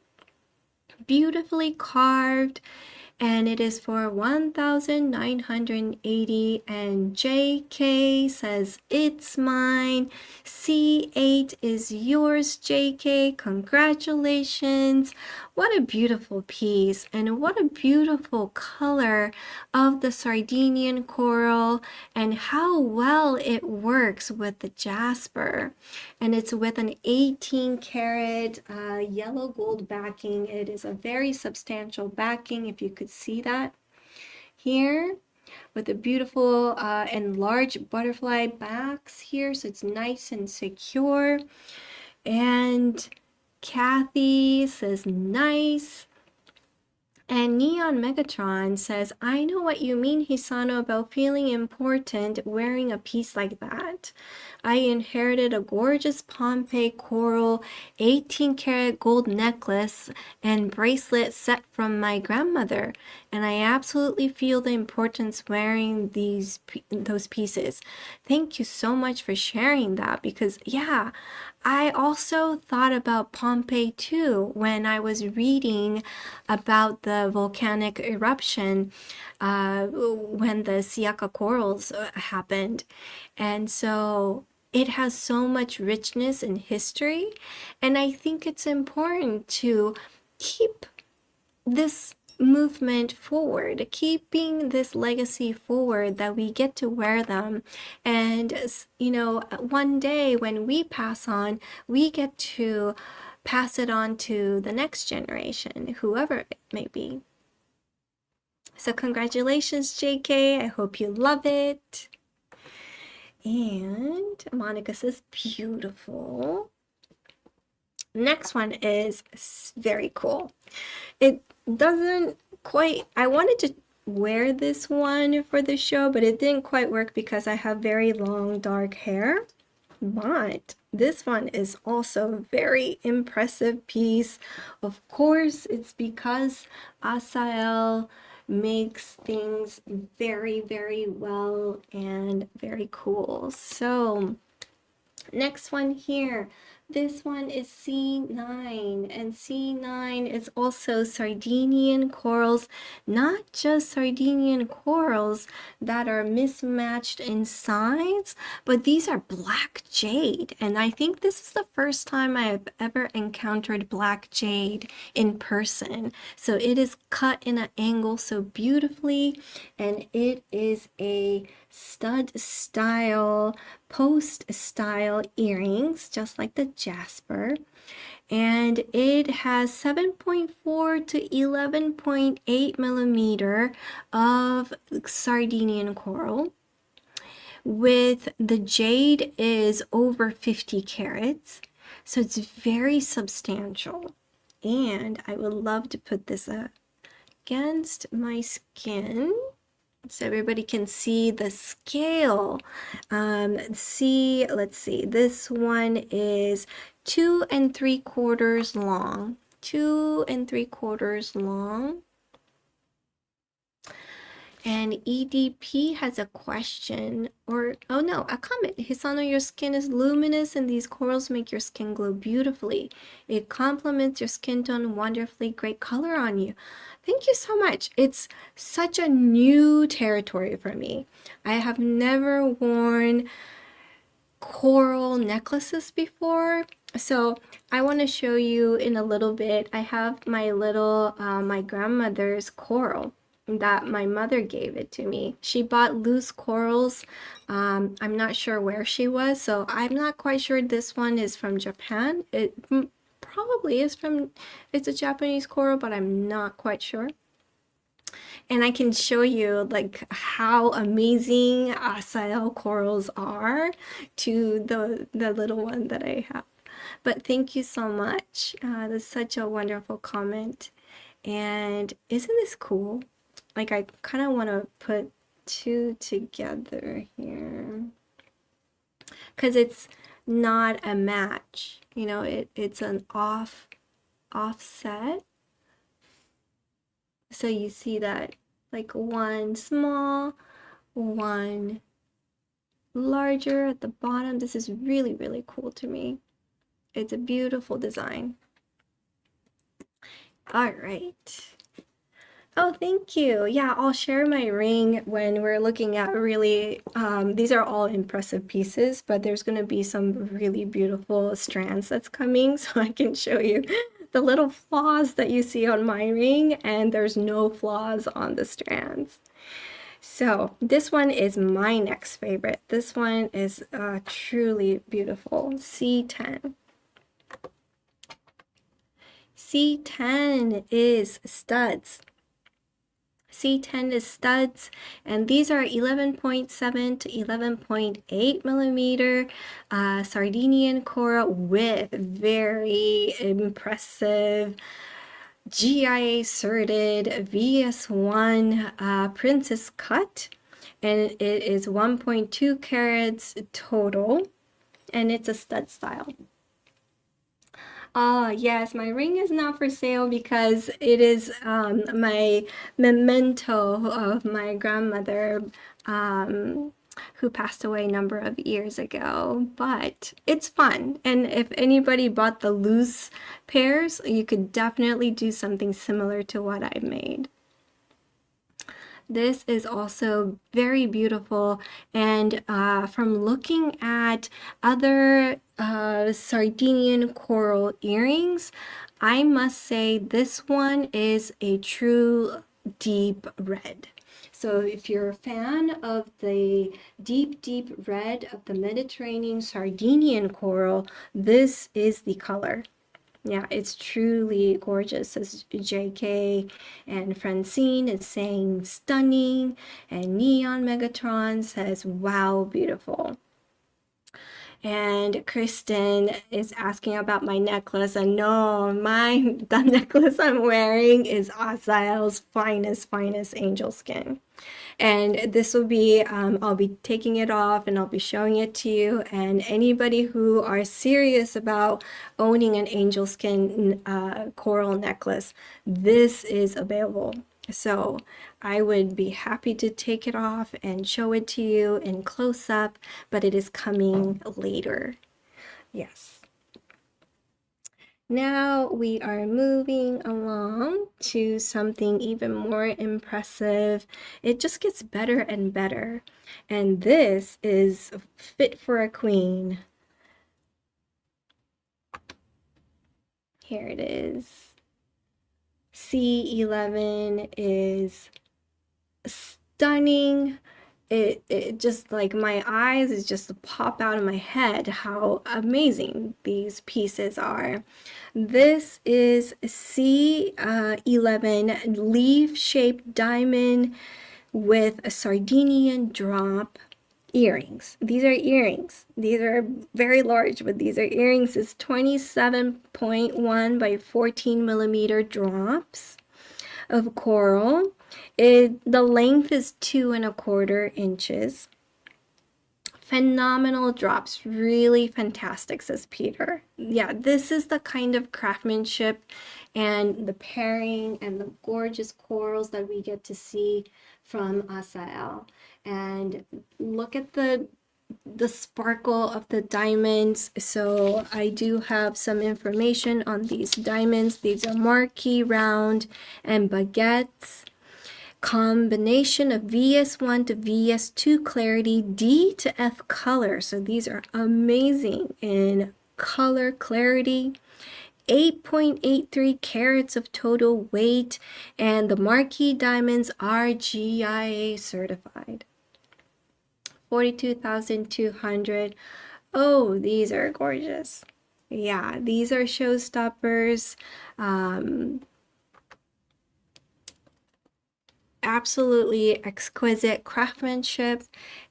beautifully carved, and it is for 1,980, and JK says it's mine. C8 is yours, JK. Congratulations. What a beautiful piece, and what a beautiful color of the Sardinian coral, and how well it works with the jasper. And it's with an 18 karat yellow gold backing. It is a very substantial backing, if you could see that here, with a beautiful and large butterfly backs here, so it's nice and secure. And Kathy says nice. And Neon Megatron says, I know what you mean, Hisano, about feeling important wearing a piece like that. I inherited a gorgeous Pompeii coral 18 karat gold necklace and bracelet set from my grandmother, and I absolutely feel the importance wearing those pieces. Thank you so much for sharing that, because yeah, I also thought about Pompeii too when I was reading about the volcanic eruption when the Sciacca corals happened. And so it has so much richness and history, and I think it's important to keep this movement forward, keeping this legacy forward, that we get to wear them, and you know, one day when we pass on, we get to pass it on to the next generation, whoever it may be. So congratulations, JK. I hope you love it. And Monica says, beautiful. Next one is very cool. It doesn't quite, I wanted to wear this one for the show, but it didn't quite work because I have very long dark hair. But this one is also a very impressive piece. Of course, it's because Assael makes things very, very well and very cool. So next one here. This one is C9, and C9 is also Sardinian corals, not just Sardinian corals that are mismatched in size, but these are black jade. And I think this is the first time I have ever encountered black jade in person. So it is cut in an angle so beautifully, and it is a stud style, post style earrings, just like the jasper. And it has 7.4 to 11.8 millimeter of Sardinian coral. With the jade is over 50 carats. So it's very substantial. And I would love to put this up against my skin so everybody can see the scale. Let's see, this one is 2 3/4 long. 2 3/4 long. And EDP has a question, or, oh no, a comment. Hisano, your skin is luminous and these corals make your skin glow beautifully. It complements your skin tone wonderfully. Great color on you. Thank you so much. It's such a new territory for me. I have never worn coral necklaces before. So I want to show you in a little bit. I have my little, my grandmother's coral that my mother gave it to me. She bought loose corals. I'm not sure where she was, so I'm not quite sure this one is from Japan. It probably is from, it's a Japanese coral, but I'm not quite sure. And I can show you like how amazing Assael corals are to the little one that I have. But thank you so much. That's such a wonderful comment. And isn't this cool? Like, I kind of want to put two together here because it's not a match, you know, it's an offset. So you see that like one small, one larger at the bottom. This is really, really cool to me. It's a beautiful design. All right. Oh, thank you. Yeah, I'll share my ring when we're looking at really, these are all impressive pieces, but there's going to be some really beautiful strands that's coming, so I can show you the little flaws that you see on my ring, and there's no flaws on the strands. So this one is my next favorite. This one is truly beautiful. C10. C10 is studs. C10 is studs, and these are 11.7 to 11.8 millimeter Sardinian coral with very impressive GIA certed VS1 princess cut, and it is 1.2 carats total, and it's a stud style. Ah, yes, my ring is not for sale because it is my memento of my grandmother who passed away a number of years ago. But it's fun. And if anybody bought the loose pairs, you could definitely do something similar to what I made. This is also very beautiful, and from looking at other Sardinian coral earrings, I must say this one is a true deep red. So if you're a fan of the deep, deep red of the Mediterranean Sardinian coral, this is the color. Yeah, it's truly gorgeous, as JK and Francine is saying stunning, and Neon Megatron says, wow, beautiful. And Kristen is asking about my necklace, and no, the necklace I'm wearing is Asael's finest angel skin. And this will be, I'll be taking it off and I'll be showing it to you. And anybody who are serious about owning an angel skin coral necklace, this is available. So I would be happy to take it off and show it to you in close up, but it is coming later. Yes. Now we are moving along to something even more impressive. It just gets better and better. And this is fit for a queen. Here it is. C11 is stunning. It just, like, my eyes is just pop out of my head how amazing these pieces are. This is C11 leaf-shaped diamond with a Sardinian drop earrings. These are earrings. These are very large, but these are earrings. It's 27.1 by 14 millimeter drops of coral. The length is 2¼ inches. Phenomenal drops, really fantastic, says Peter. Yeah, this is the kind of craftsmanship and the pairing and the gorgeous corals that we get to see from Assael. And look at the sparkle of the diamonds. So I do have some information on these diamonds. These are marquee, round, and baguettes. Combination of VS1 to VS2 clarity, D to F color. So these are amazing in color clarity. 8.83 carats of total weight, and the marquee diamonds are GIA certified. 42,200. Oh, these are gorgeous. Yeah, these are showstoppers. Absolutely exquisite craftsmanship.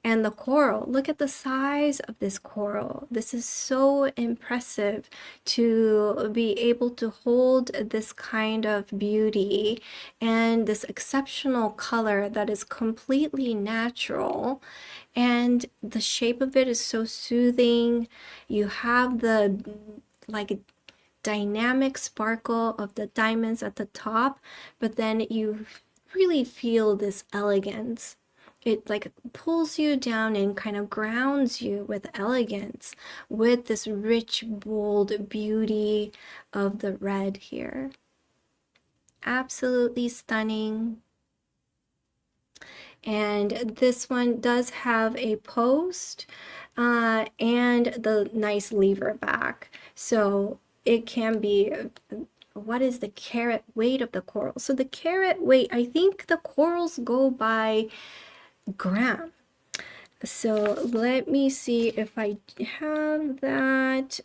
And the coral, look at the size of this coral. This is so impressive to be able to hold this kind of beauty and this exceptional color that is completely natural. And the shape of it is so soothing. You have the, like, dynamic sparkle of the diamonds at the top, but then you really feel this elegance. It, like, pulls you down and kind of grounds you with elegance, with this rich, bold beauty of the red here. Absolutely stunning. And this one does have a post and the nice lever back. So it can be, what is the carat weight of the coral? So the carat weight, I think the corals go by gram. So let me see if I have that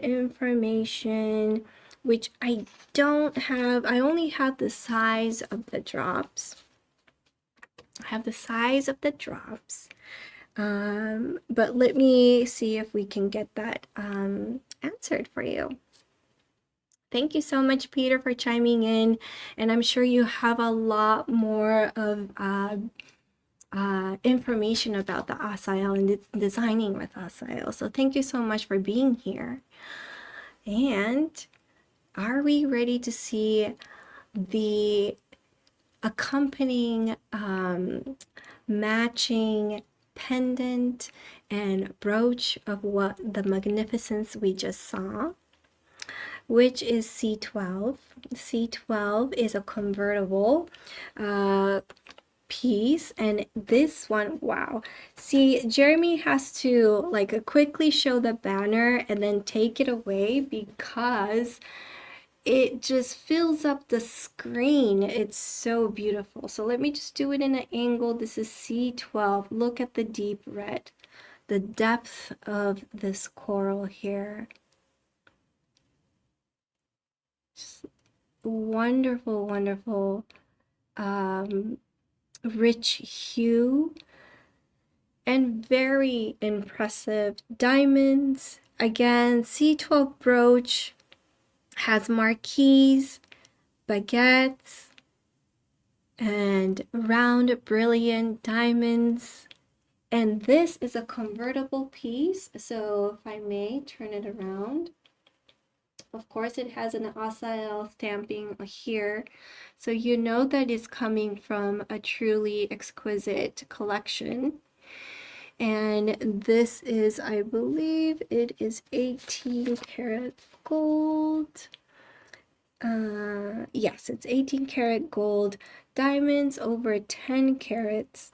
information, which I don't have. I only have the size of the drops. But let me see if we can get that answered for you. Thank you so much, Peter, for chiming in. And I'm sure you have a lot more of information about the Assael and designing with Assael. So thank you so much for being here. And are we ready to see the accompanying matching pendant and brooch of what the magnificence we just saw, which is C12. C12 is a convertible piece, and this one, wow. See, Jeremy has to, like, quickly show the banner and then take it away because it just fills up the screen. It's so beautiful. So let me just do it in an angle. This is C12. Look at the deep red, the depth of this coral here. Just wonderful, wonderful, rich hue. and very impressive diamonds. Again, C12 brooch has marquise, baguettes, and round brilliant diamonds. And this is a convertible piece, so if I may turn it around. Of course, it has an Assael stamping here, so you know that it's coming from a truly exquisite collection. And this is, I believe it is 18 karat gold. Yes, it's 18 karat gold, diamonds over 10 carats,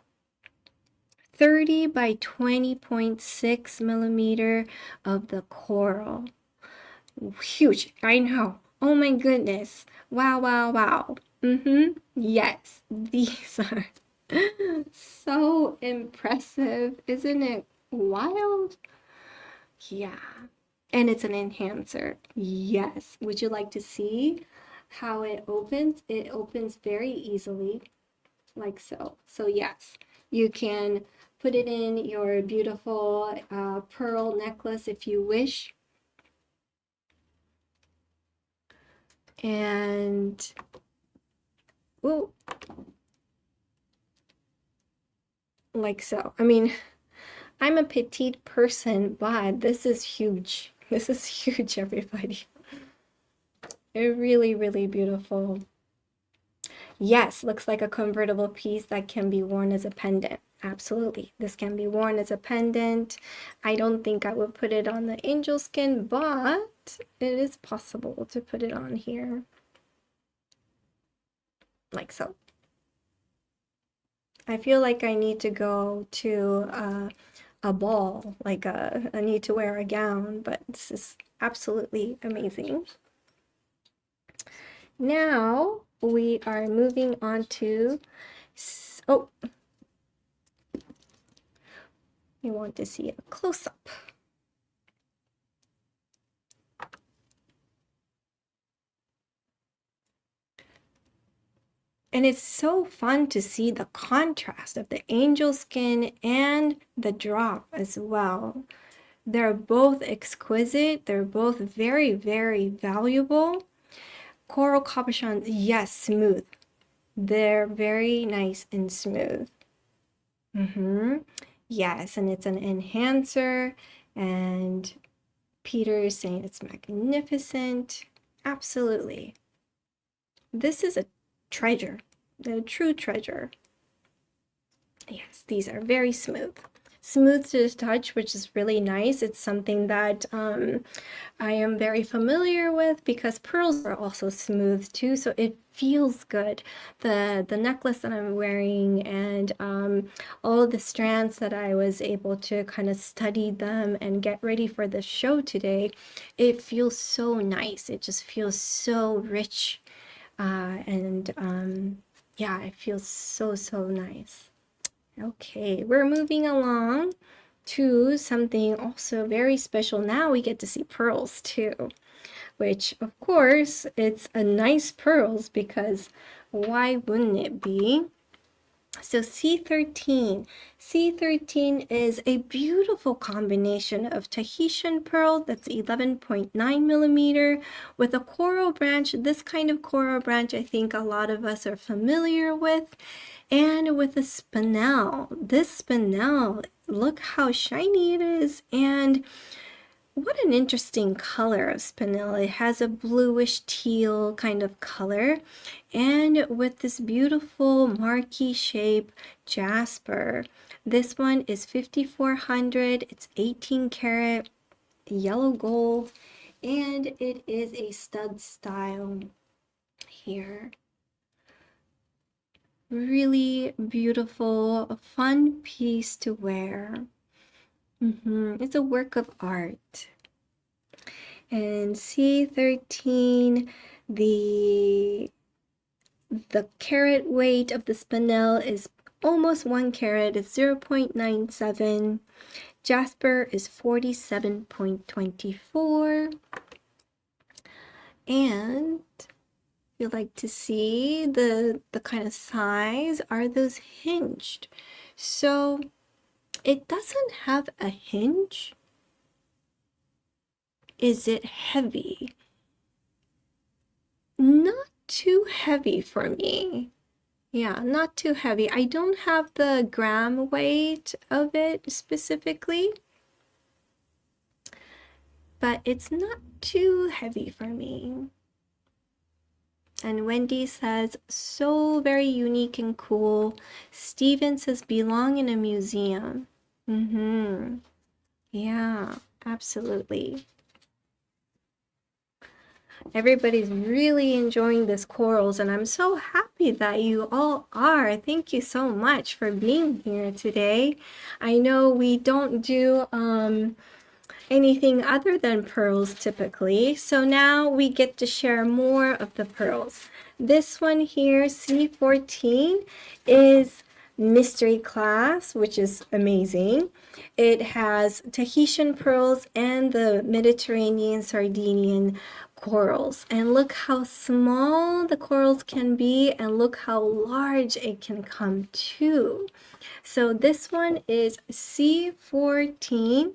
30 by 20.6 millimeter of the coral. Huge, I know. Oh my goodness. Wow, wow, wow. Yes, these are so impressive. Isn't it wild? Yeah. And it's an enhancer. Yes. Would you like to see how it opens? It opens very easily, like so. So yes, you can put it in your beautiful pearl necklace if you wish. And, oh, like so. I mean, I'm a petite person, but this is huge. This is huge, everybody. Really, really beautiful. Yes, looks like a convertible piece that can be worn as a pendant. Absolutely. This can be worn as a pendant. I don't think I would put it on the angel skin, but it is possible to put it on here. Like so. I feel like I need to go to a ball, like I need to wear a gown, but this is absolutely amazing. Now we are moving on to, oh, we want to see a close-up. And it's so fun to see the contrast of the angel skin and the drop as well. They're both exquisite. They're both very, very valuable. Coral cabochons, yes, smooth. They're very nice and smooth. Yes, and it's an enhancer, and Peter is saying it's magnificent. Absolutely. This is a treasure, a true treasure. Yes, these are very smooth. Smooth to the touch, which is really nice. It's something that I am very familiar with because pearls are also smooth too, so it feels good. The necklace that I'm wearing and all the strands that I was able to kind of study them and get ready for the show today, it feels so nice. It just feels so rich and yeah, it feels so, so nice. Okay, we're moving along to something also very special. Now we get to see pearls too, which of course it's a nice pearls because why wouldn't it be? So C13. C13 is a beautiful combination of Tahitian pearl that's 11.9 millimeter with a coral branch. This kind of coral branch I think a lot of us are familiar with. And with a spinel. This spinel, look how shiny it is, and what an interesting color of spinel. It has a bluish teal kind of color, and with this beautiful marquee shape jasper. This one is 5400. It's 18 karat yellow gold, and it is a stud style here. Really beautiful, fun piece to wear. It's a work of art. And C13, the carat weight of the spinel is almost 1 carat. It's 0.97. Jasper is 47.24. And you like to see the kind of size, are those hinged? So It doesn't have a hinge. Is it heavy? Not too heavy for me. Yeah, not too heavy. I don't have the gram weight of it specifically, but it's not too heavy for me. And Wendy says, so very unique and cool. Steven says, belong in a museum. Yeah, absolutely. Everybody's really enjoying this corals, and I'm so happy that you all are. Thank you so much for being here today. I know we don't do anything other than pearls typically, so now we get to share more of the pearls. This one here, C14, is mystery class, which is amazing. It has Tahitian pearls and the Mediterranean Sardinian corals, and look how small the corals can be, and look how large it can come too. So this one is C14,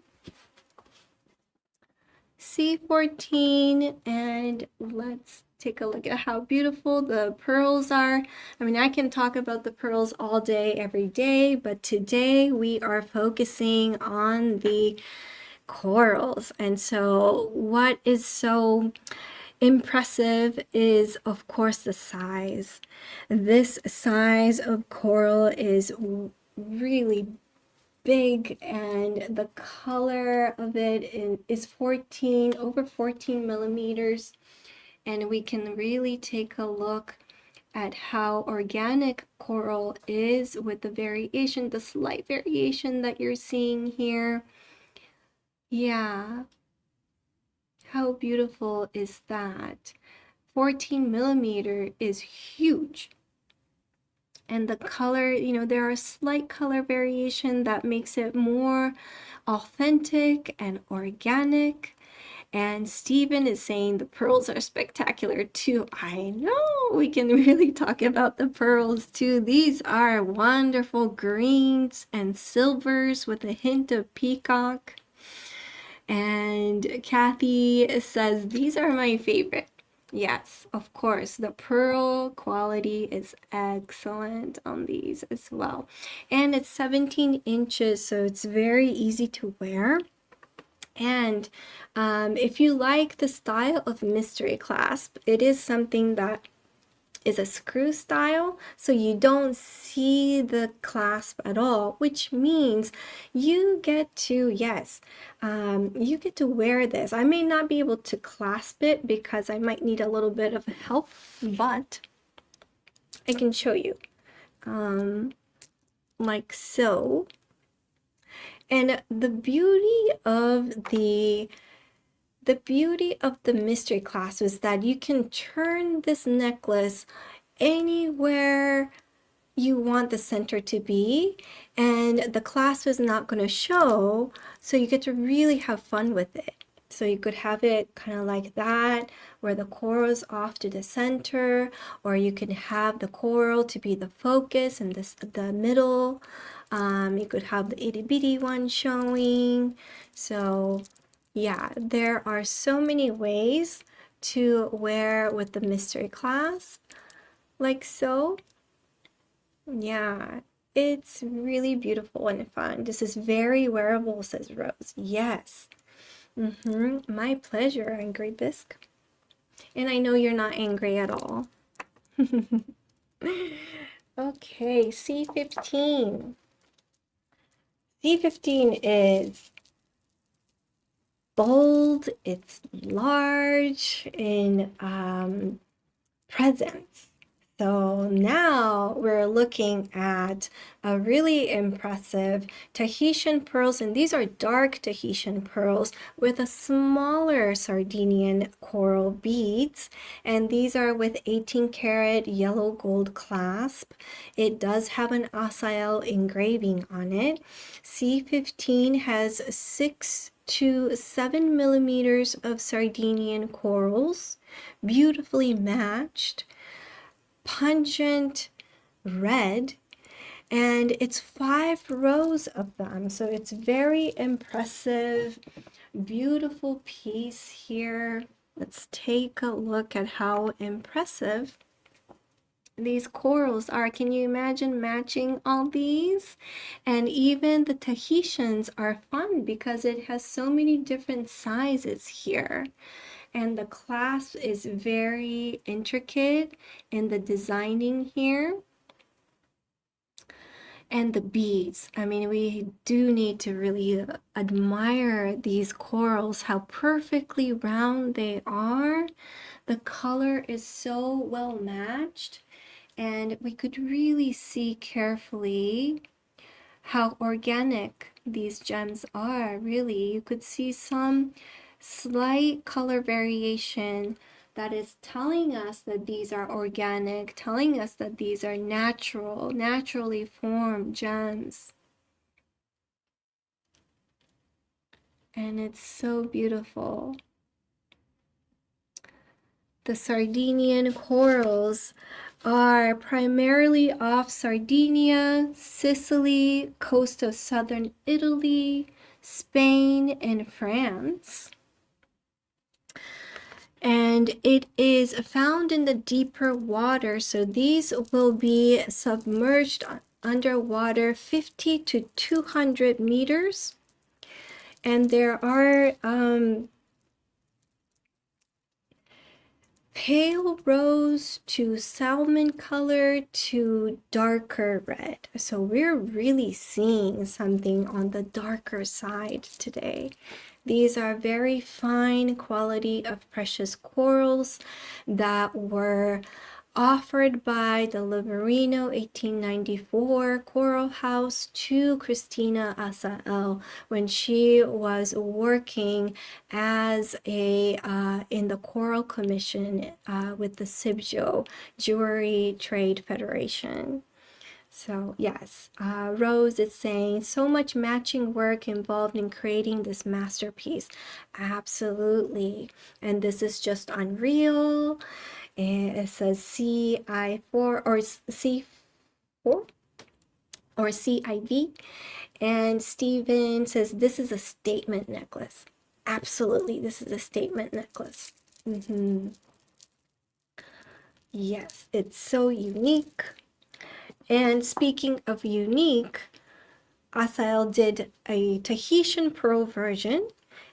and let's take a look at how beautiful the pearls are. I mean, I can talk about the pearls all day, every day, but today we are focusing on the corals. And so what is so impressive is, of course, the size. This size of coral is really big, and the color of it is over 14 millimeters. And we can really take a look at how organic coral is with the variation, the slight variation that you're seeing here. Yeah, how beautiful is that? 14 millimeter is huge. And the color, there are slight color variation that makes it more authentic and organic. And Stephen is saying the pearls are spectacular too. I know, we can really talk about the pearls too. These are wonderful greens and silvers with a hint of peacock. And Kathy says, these are my favorite. Yes, of course, the pearl quality is excellent on these as well. And it's 17 inches, so it's very easy to wear. And if you like the style of mystery clasp, it is something that is a screw style, so you don't see the clasp at all, which means you get to, you get to wear this. I may not be able to clasp it because I might need a little bit of help, but I can show you, like so. And the beauty of the mystery clasp is that you can turn this necklace anywhere you want the center to be, and the clasp is not going to show, so you get to really have fun with it. So you could have it kind of like that, where the coral is off to the center, or you can have the coral to be the focus and the middle. You could have the itty bitty one showing. So yeah, there are so many ways to wear with the mystery clasp, like so. Yeah, it's really beautiful and fun. This is very wearable, says Rose. Yes. My pleasure, Angry Bisque. And I know you're not angry at all. Okay, C15. C15 is bold, it's large in presence. So now we're looking at a really impressive Tahitian pearls, and these are dark Tahitian pearls with a smaller Sardinian coral beads, and these are with 18 karat yellow gold clasp. It does have an Assael engraving on it. C15 has 6 to 7 millimeters of Sardinian corals, beautifully matched, pungent red, And it's 5 rows of them. So it's very impressive, beautiful piece here. Let's take a look at how impressive these corals are. Can you imagine matching all these? And even the Tahitians are fun because it has so many different sizes here. And the clasp is very intricate in the designing here. And the beads. I mean, we do need to really admire these corals, how perfectly round they are. The color is so well matched, and we could really see carefully how organic these gems are. Really, you could see some slight color variation that is telling us that these are organic, telling us that these are natural, naturally formed gems. And it's so beautiful. The Sardinian corals are primarily off Sardinia, Sicily, coast of southern Italy, Spain, and France. And it is found in the deeper water, so these will be submerged underwater 50 to 200 meters. And there are pale rose to salmon color to darker red. So we're really seeing something on the darker side today. These are very fine quality of precious corals that were offered by the Liverino 1894 Coral House to Christina Assael when she was working as a in the Coral Commission with the CIBJO, Jewelry Trade Federation. So yes, Rose is saying so much matching work involved in creating this masterpiece. Absolutely. And this is just unreal. And it says CI4 or C4 or CIV. And Steven says this is a statement necklace. Absolutely, this is a statement necklace. Yes, it's so unique. And speaking of unique, Assael did a Tahitian pearl version,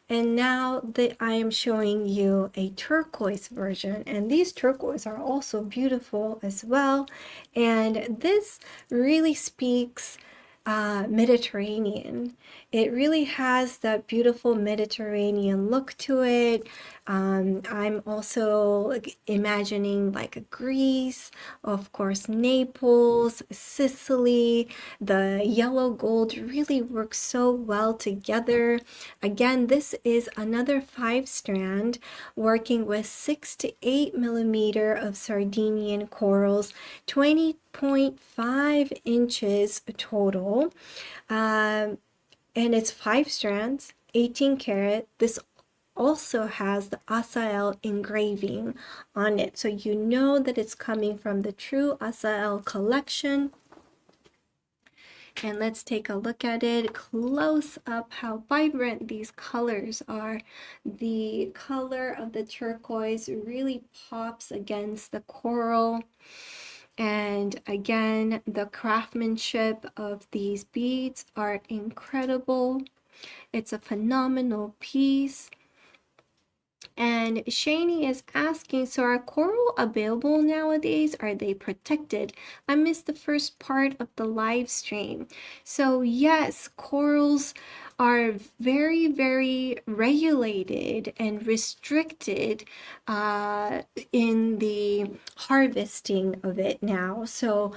and now that I am showing you a turquoise version, and these turquoise are also beautiful as well. And this really speaks Mediterranean. It really has that beautiful Mediterranean look to it. I'm also imagining like Greece, of course, Naples, Sicily. The yellow gold really works so well together. Again, this is another 5-strand working with 6 to 8 millimeter of Sardinian corals, 20.5 inches total. And it's 5 strands, 18 karat. This also has the Assael engraving on it, so you know that it's coming from the true Assael collection. And let's take a look at it close up, how vibrant these colors are. The color of the turquoise really pops against the coral. And again, the craftsmanship of these beads are incredible. It's a phenomenal piece. And Shani is asking, so are coral available nowadays? Are they protected? I missed the first part of the live stream. So yes, corals are very, very regulated and restricted in the harvesting of it now. So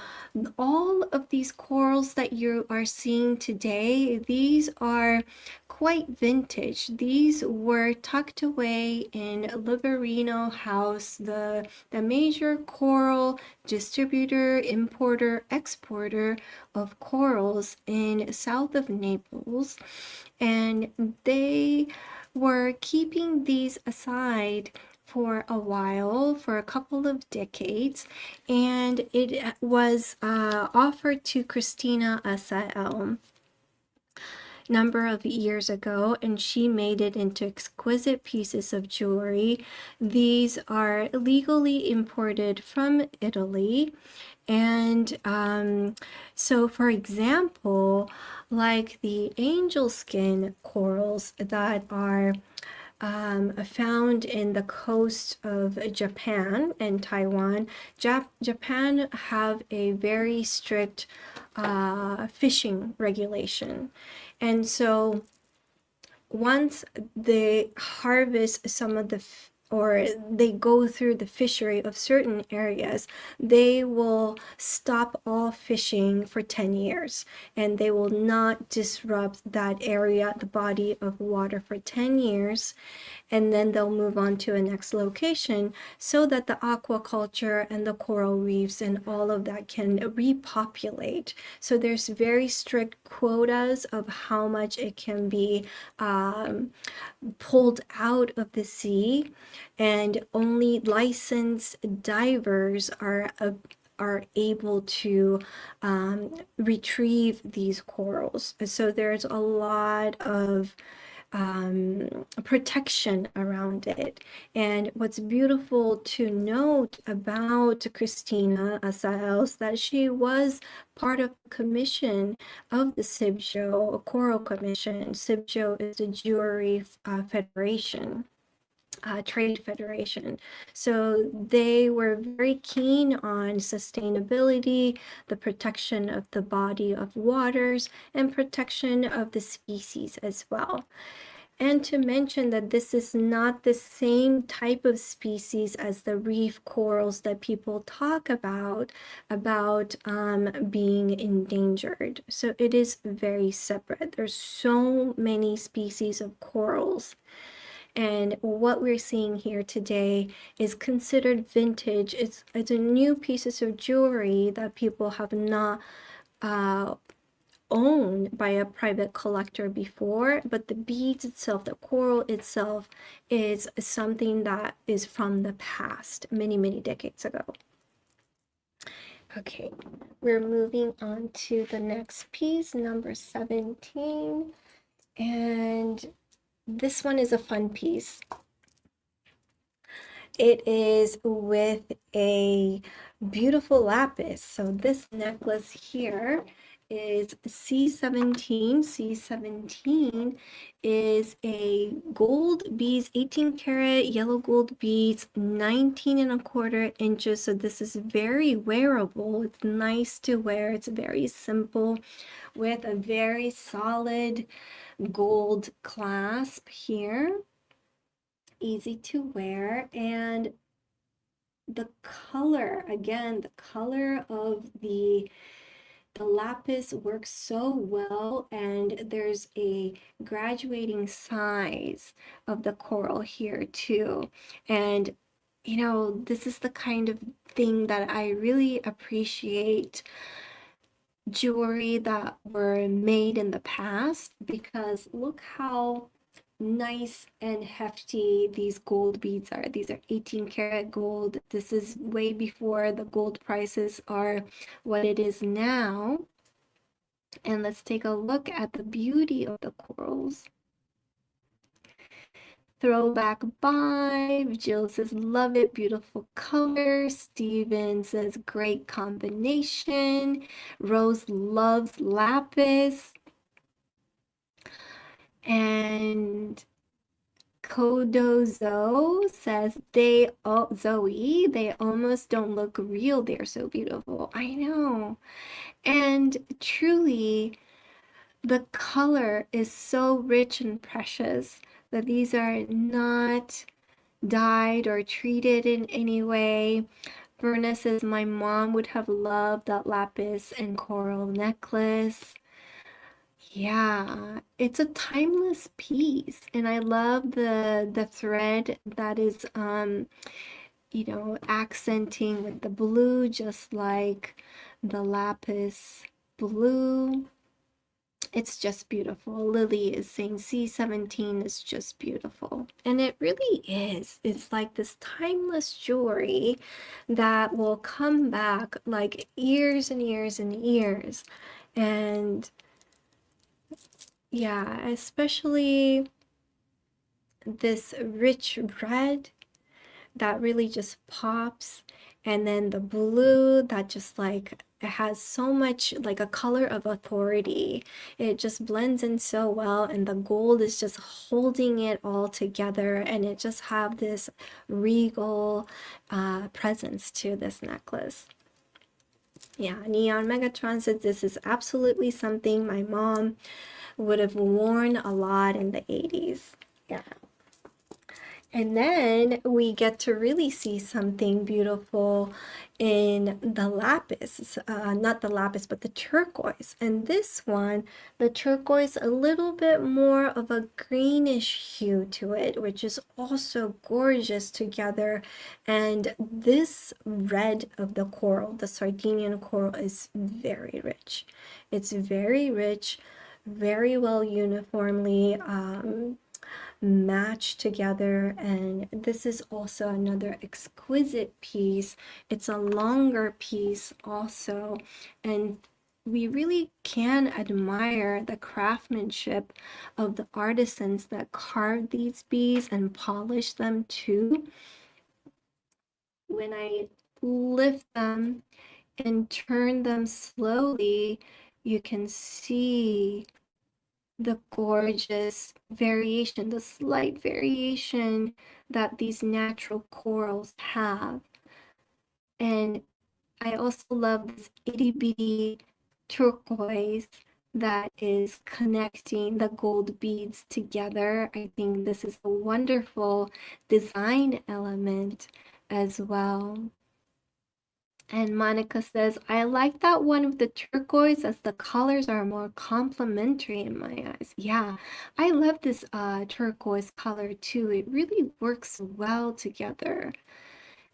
all of these corals that you are seeing today, these are quite vintage. These were tucked away in Liverino House, the major coral distributor, importer, exporter of corals in south of Naples. And they were keeping these aside for a while, for a couple of decades, and it was offered to Christina Assael number of years ago, and she made it into exquisite pieces of jewelry. These are legally imported from Italy. And so, for example, like the angel skin corals that are found in the coast of Japan and Taiwan. Japan have a very strict fishing regulation. And so once they harvest some of the or they go through the fishery of certain areas, they will stop all fishing for 10 years, and they will not disrupt that area, the body of water, for 10 years. And then they'll move on to a next location so that the aquaculture and the coral reefs and all of that can repopulate. So there's very strict quotas of how much it can be pulled out of the sea, and only licensed divers are able to retrieve these corals. So there's a lot of protection around it. And what's beautiful to note about Christina Assael is that she was part of the commission of the SIBJO Coral Commission. SIBJO is the Jewelry Federation. Trade Federation. So they were very keen on sustainability, the protection of the body of waters, and protection of the species as well. And to mention that this is not the same type of species as the reef corals that people talk about being endangered. So it is very separate. There's so many species of corals. And what we're seeing here today is considered vintage. It's a new pieces of jewelry that people have not owned by a private collector before, but the beads itself, the coral itself, is something that is from the past, many, many decades ago. Okay, we're moving on to the next piece, number 17. And this one is a fun piece. It is with a beautiful lapis. So this necklace here is C17. C17 is a gold beads, 18 karat yellow gold beads, 19.25 inches. So this is very wearable. It's nice to wear. It's very simple with a very solid gold clasp here. Easy to wear. And the color, again, the color of the lapis works so well, and there's a graduating size of the coral here too. And you know, this is the kind of thing that I really appreciate jewelry that were made in the past, because look how nice and hefty these gold beads are. These are 18 karat gold. This is way before the gold prices are what it is now. And let's take a look at the beauty of the corals. Throwback vibe. Jill says, love it, beautiful color. Steven says, great combination. Rose loves lapis. And Kodozo says, Zoe, they almost don't look real. They're so beautiful. I know. And truly, the color is so rich and precious that these are not dyed or treated in any way. Verna says, my mom would have loved that lapis and coral necklace. Yeah, it's a timeless piece, and I love the thread that is you know, accenting with the blue, just like the lapis blue. It's just beautiful. Lily is saying C17 is just beautiful. And it really is. It's like this timeless jewelry that will come back like years and years and years. And yeah, especially this rich red that really just pops, and then the blue that just like it has so much like a color of authority. It just blends in so well, and the gold is just holding it all together, and it just have this regal presence to this necklace. Yeah, Neon Megatron says this is absolutely something my mom would have worn a lot in the 80s. Yeah. And then we get to really see something beautiful in the lapis, not the lapis, but the turquoise. And this one, the turquoise, a little bit more of a greenish hue to it, which is also gorgeous together. And this red of the coral, the Sardinian coral, is very rich. It's very rich, very well uniformly match together. And this is also another exquisite piece. It's a longer piece also, and we really can admire the craftsmanship of the artisans that carved these beads and polish them too. When I lift them and turn them slowly, you can see the gorgeous variation, the slight variation that these natural corals have. And I also love this itty bitty turquoise that is connecting the gold beads together. I think this is a wonderful design element as well. And Monica says, I like that one with the turquoise as the colors are more complementary in my eyes. Yeah, I love this turquoise color too. It really works well together.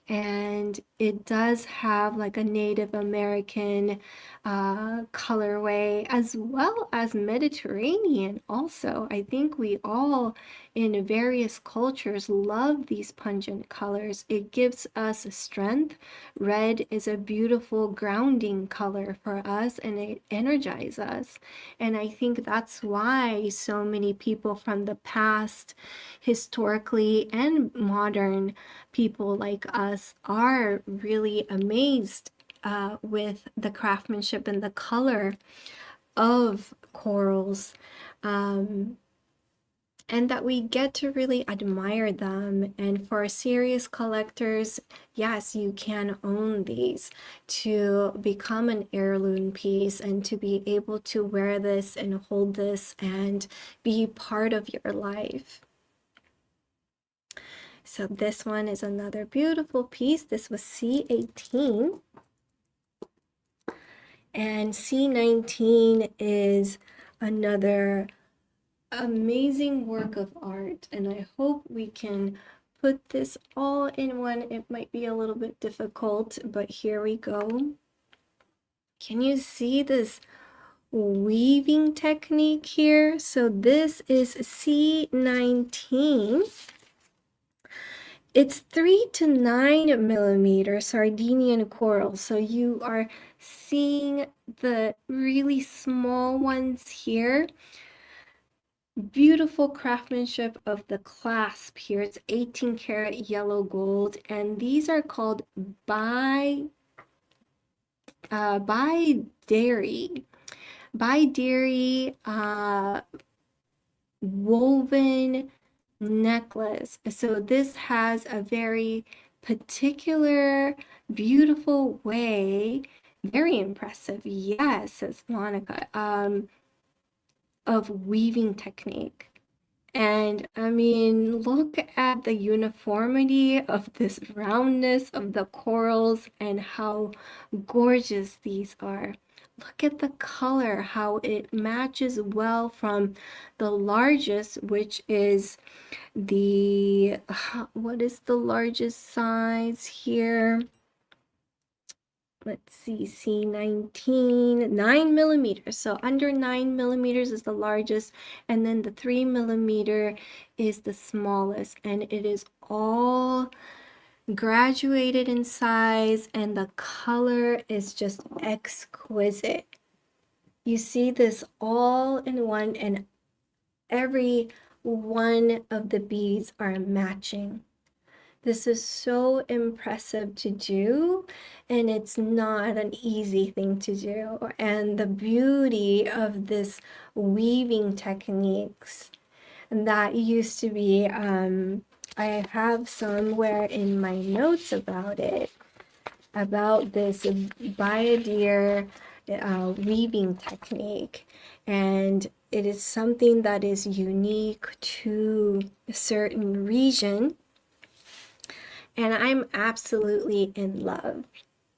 And it does have like a Native American colorway as well as Mediterranean also. I think we all in various cultures love these pungent colors. It gives us strength. Red is a beautiful grounding color for us, and it energizes us. And I think that's why so many people from the past, historically and modern, people like us are really amazed with the craftsmanship and the color of corals, and that we get to really admire them. And for serious collectors, yes, you can own these to become an heirloom piece and to be able to wear this and hold this and be part of your life. So this one is another beautiful piece. This was C18. And C19 is another amazing work of art. And I hope we can put this all in one. It might be a little bit difficult, but here we go. Can you see this weaving technique here? So this is C19. It's 3 to 9 millimeter Sardinian coral. So you are seeing the really small ones here. Beautiful craftsmanship of the clasp here. It's 18 karat yellow gold, and these are called by dairy woven necklace. So this has a very particular, beautiful way, very impressive, yes, says Monica, of weaving technique. And I mean, look at the uniformity of this roundness of the corals and how gorgeous these are. Look at the color, how it matches well from the largest, which is what is the largest size here? let's see, C19, 9 millimeters. So under 9 millimeters is the largest, and then the 3 millimeter is the smallest, and it is all graduated in size, and the color is just exquisite. You see this all in one, and every one of the beads are matching. This is so impressive to do, and it's not an easy thing to do. And the beauty of this weaving techniques that used to be, I have somewhere in my notes about it, about this Bayadir weaving technique. And it is something that is unique to a certain region. And I'm absolutely in love.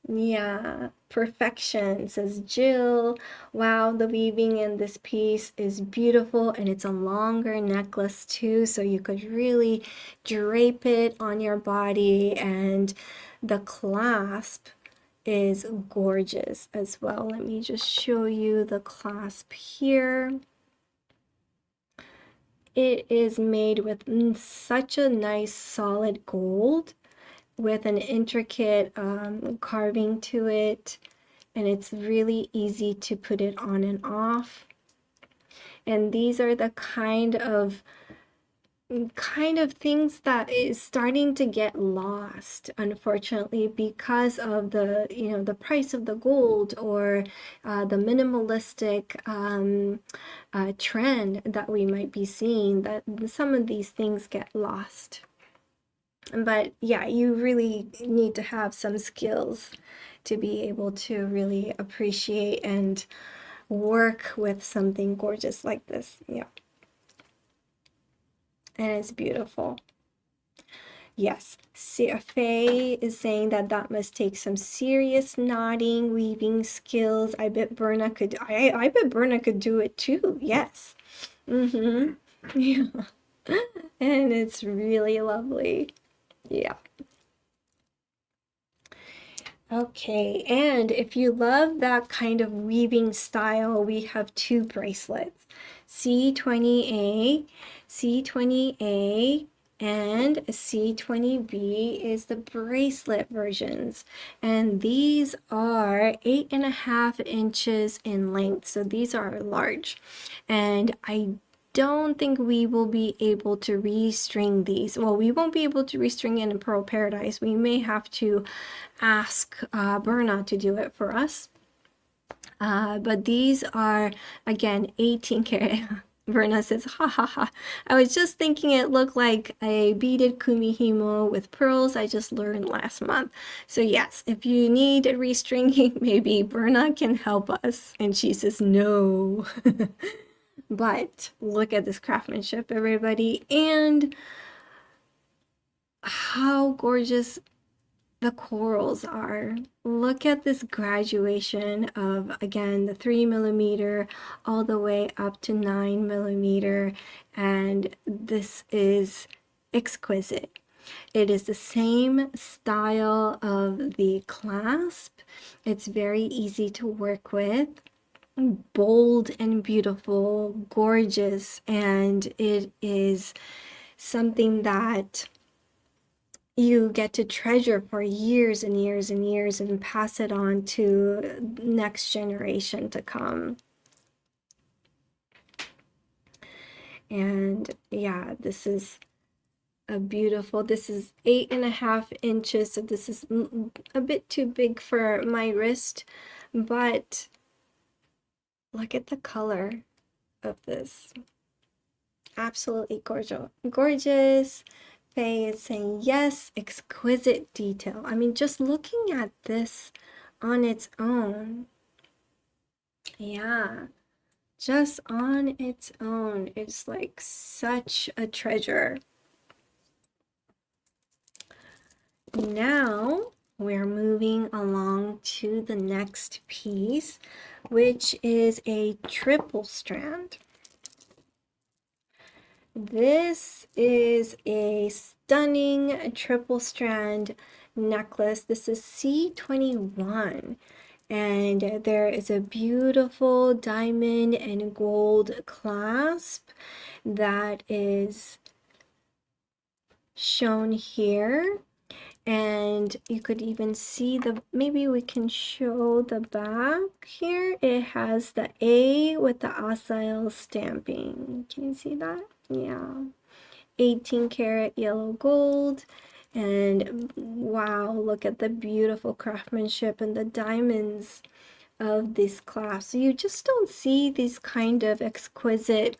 Yeah, perfection, says Jill. Wow, the weaving in this piece is beautiful, and it's a longer necklace too, so you could really drape it on your body, and the clasp is gorgeous as well. Let me just show you the clasp here. It is made with such a nice solid gold, with an intricate carving to it, and it's really easy to put it on and off. And these are the kind of things that is starting to get lost, unfortunately, because of the the price of the gold, or the minimalistic trend that we might be seeing, that some of these things get lost. But yeah, you really need to have some skills to be able to really appreciate and work with something gorgeous like this. Yeah. And it's beautiful. Yes, Faye is saying that that must take some serious knotting, weaving skills. I bet Berna could, I bet Berna could do it too. Yes. Mm-hmm. Yeah. And it's really lovely. Yeah. Okay, and if you love that kind of weaving style, we have two bracelets, C20A, C20A, and C20B is the bracelet versions. And these are 8.5 inches in length, so these are large. And I don't think we will be able to restring these. Well, we won't be able to restring it in Pearl Paradise. We may have to ask Berna to do it for us. But these are, again, 18 karat. Berna says, ha ha ha. I was just thinking it looked like a beaded kumihimo with pearls I just learned last month. So yes, if you need a restringing, maybe Berna can help us. And she says, no. But look at this craftsmanship, everybody, and how gorgeous the corals are. Look at this graduation of, again, the 3 millimeter all the way up to 9 millimeter, and this is exquisite. It is the same style of the clasp. It's very easy to work with, bold and beautiful, gorgeous, and it is something that you get to treasure for years and years and years, and pass it on to next generation to come. And yeah, this is a beautiful, this is 8.5 inches, so this is a bit too big for my wrist, but look at the color of this. Absolutely gorgeous. Faye is saying yes, exquisite detail. I mean, just looking at this on its own, yeah, just on its own, it's like such a treasure. Now we're moving along to the next piece, which is a triple strand. This is a stunning triple strand necklace. This is C21. And there is a beautiful diamond and gold clasp that is shown here. And you could even see maybe we can show the back here. It has the A with the Assael stamping. Can you see that? Yeah. 18 karat yellow gold. And wow, look at the beautiful craftsmanship and the diamonds of this clasp. So you just don't see these kind of exquisite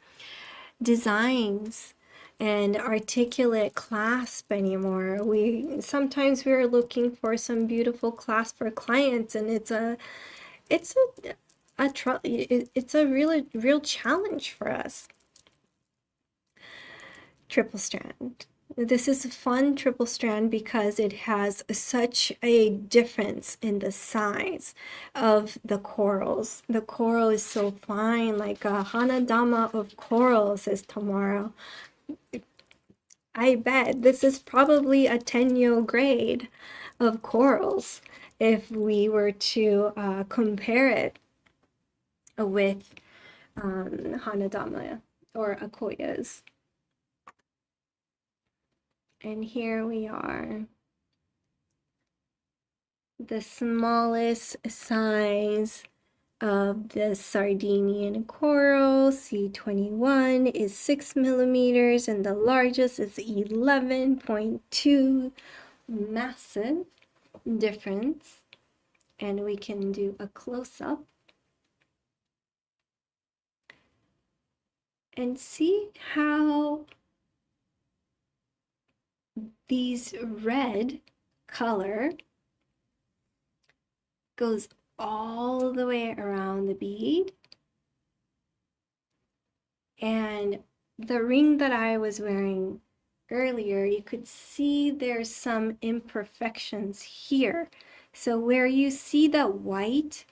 designs and articulate clasp anymore. Sometimes we're looking for some beautiful clasp for clients, and it's a real challenge for us. Triple strand. This is a fun triple strand because it has such a difference in the size of the corals. The coral is so fine, like a hanadama of coral, says Tamara. I bet this is probably a tenyo grade of corals if we were to compare it with hanadama or akoyas. And here we are. The smallest size of the Sardinian coral, C21, is 6 millimeters, and the largest is 11.2. Massive difference. And we can do a close-up and see how these red color goes all the way around the bead. And the ring that I was wearing earlier, you could see there's some imperfections here. So where you see the white,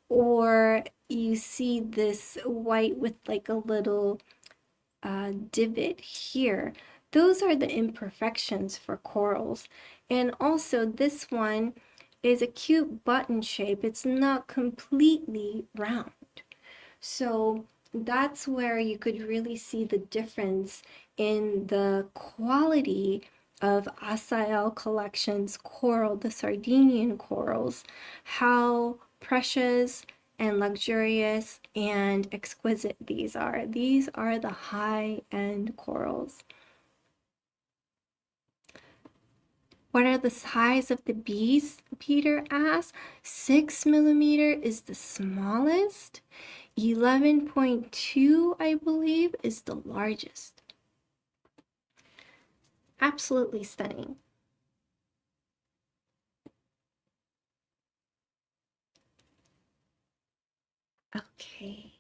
or you see this white with like a little divot here, those are the imperfections for corals. And also this one is a cute button shape. It's not completely round. So that's where you could really see the difference in the quality of Assael Collection's coral, the Sardinian corals, how precious and luxurious and exquisite these are. These are the high-end corals. What are the size of the beads? Peter asked. 6 millimeter is the smallest. 11.2, I believe, is the largest. Absolutely stunning. Okay.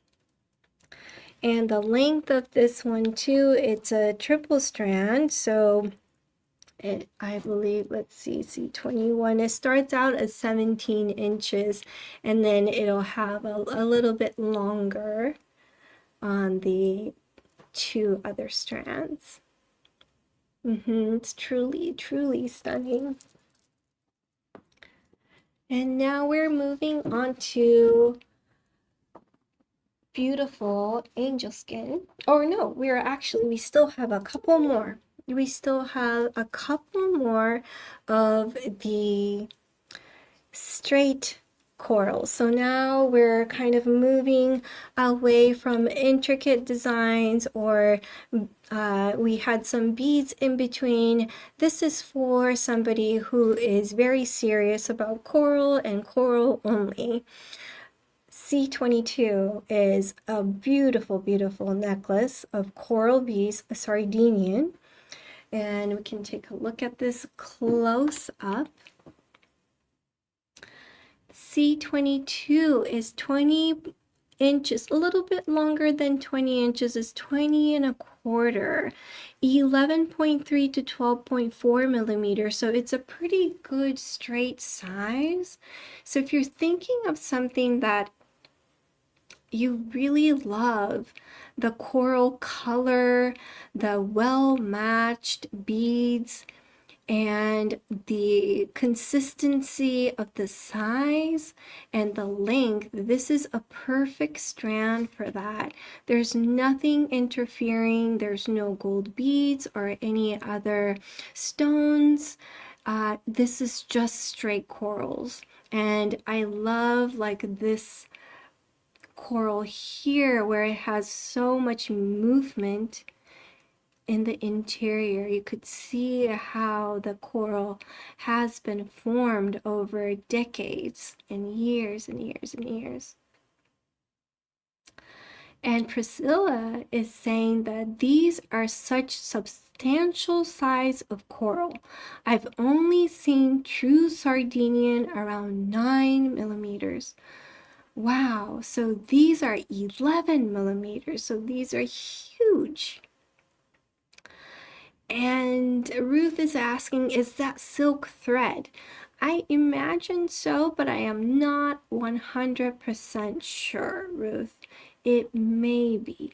And the length of this one too, it's a triple strand, so I believe, let's see, C21, it starts out at 17 inches, and then it'll have a little bit longer on the 2 other strands. It's truly, truly stunning. And now we're moving on to beautiful angel skin. Oh no, we still have a couple more. We still have a couple more of the straight corals. So now we're kind of moving away from intricate designs, or we had some beads in between. This is for somebody who is very serious about coral and coral only. C22 is a beautiful, beautiful necklace of coral beads, a Sardinian. And we can take a look at this close up. C22 is 20 inches, a little bit longer than 20 inches, is 20 and a quarter, 11.3 to 12.4 millimeters. So it's a pretty good straight size. So if you're thinking of something that you really love, the coral color, the well-matched beads, And the consistency of the size and the length, this is a perfect strand for that. There's nothing interfering. There's no gold beads or any other stones. This is just straight corals. And I love like this coral here where it has so much movement in the interior. You could see how the coral has been formed over decades and years and years and years. And Priscilla is saying that these are such substantial size of coral. I've only seen true Sardinian around 9 millimeters. Wow, so these are 11 millimeters, so these are huge. And Ruth is asking, is that silk thread? I imagine so, but I am not 100% sure, Ruth. It may be.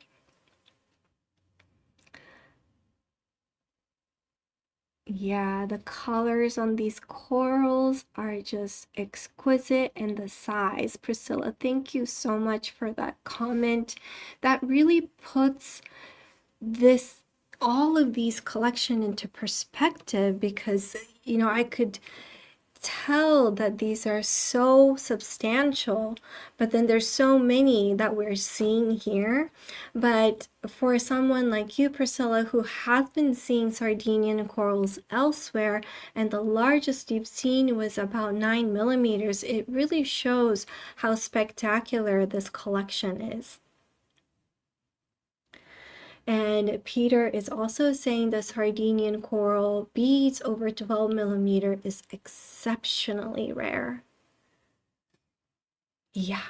Yeah, the colors on these corals are just exquisite, and the size. Priscilla, thank you so much for that comment. That really puts this all of these collection into perspective, because I could tell that these are so substantial, but then there's so many that we're seeing here. But for someone like you, Priscilla, who has been seeing Sardinian corals elsewhere, and the largest you've seen was about 9 millimeters, it really shows how spectacular this collection is. And Peter is also saying the Sardinian coral beads over 12 millimeter is exceptionally rare. Yeah.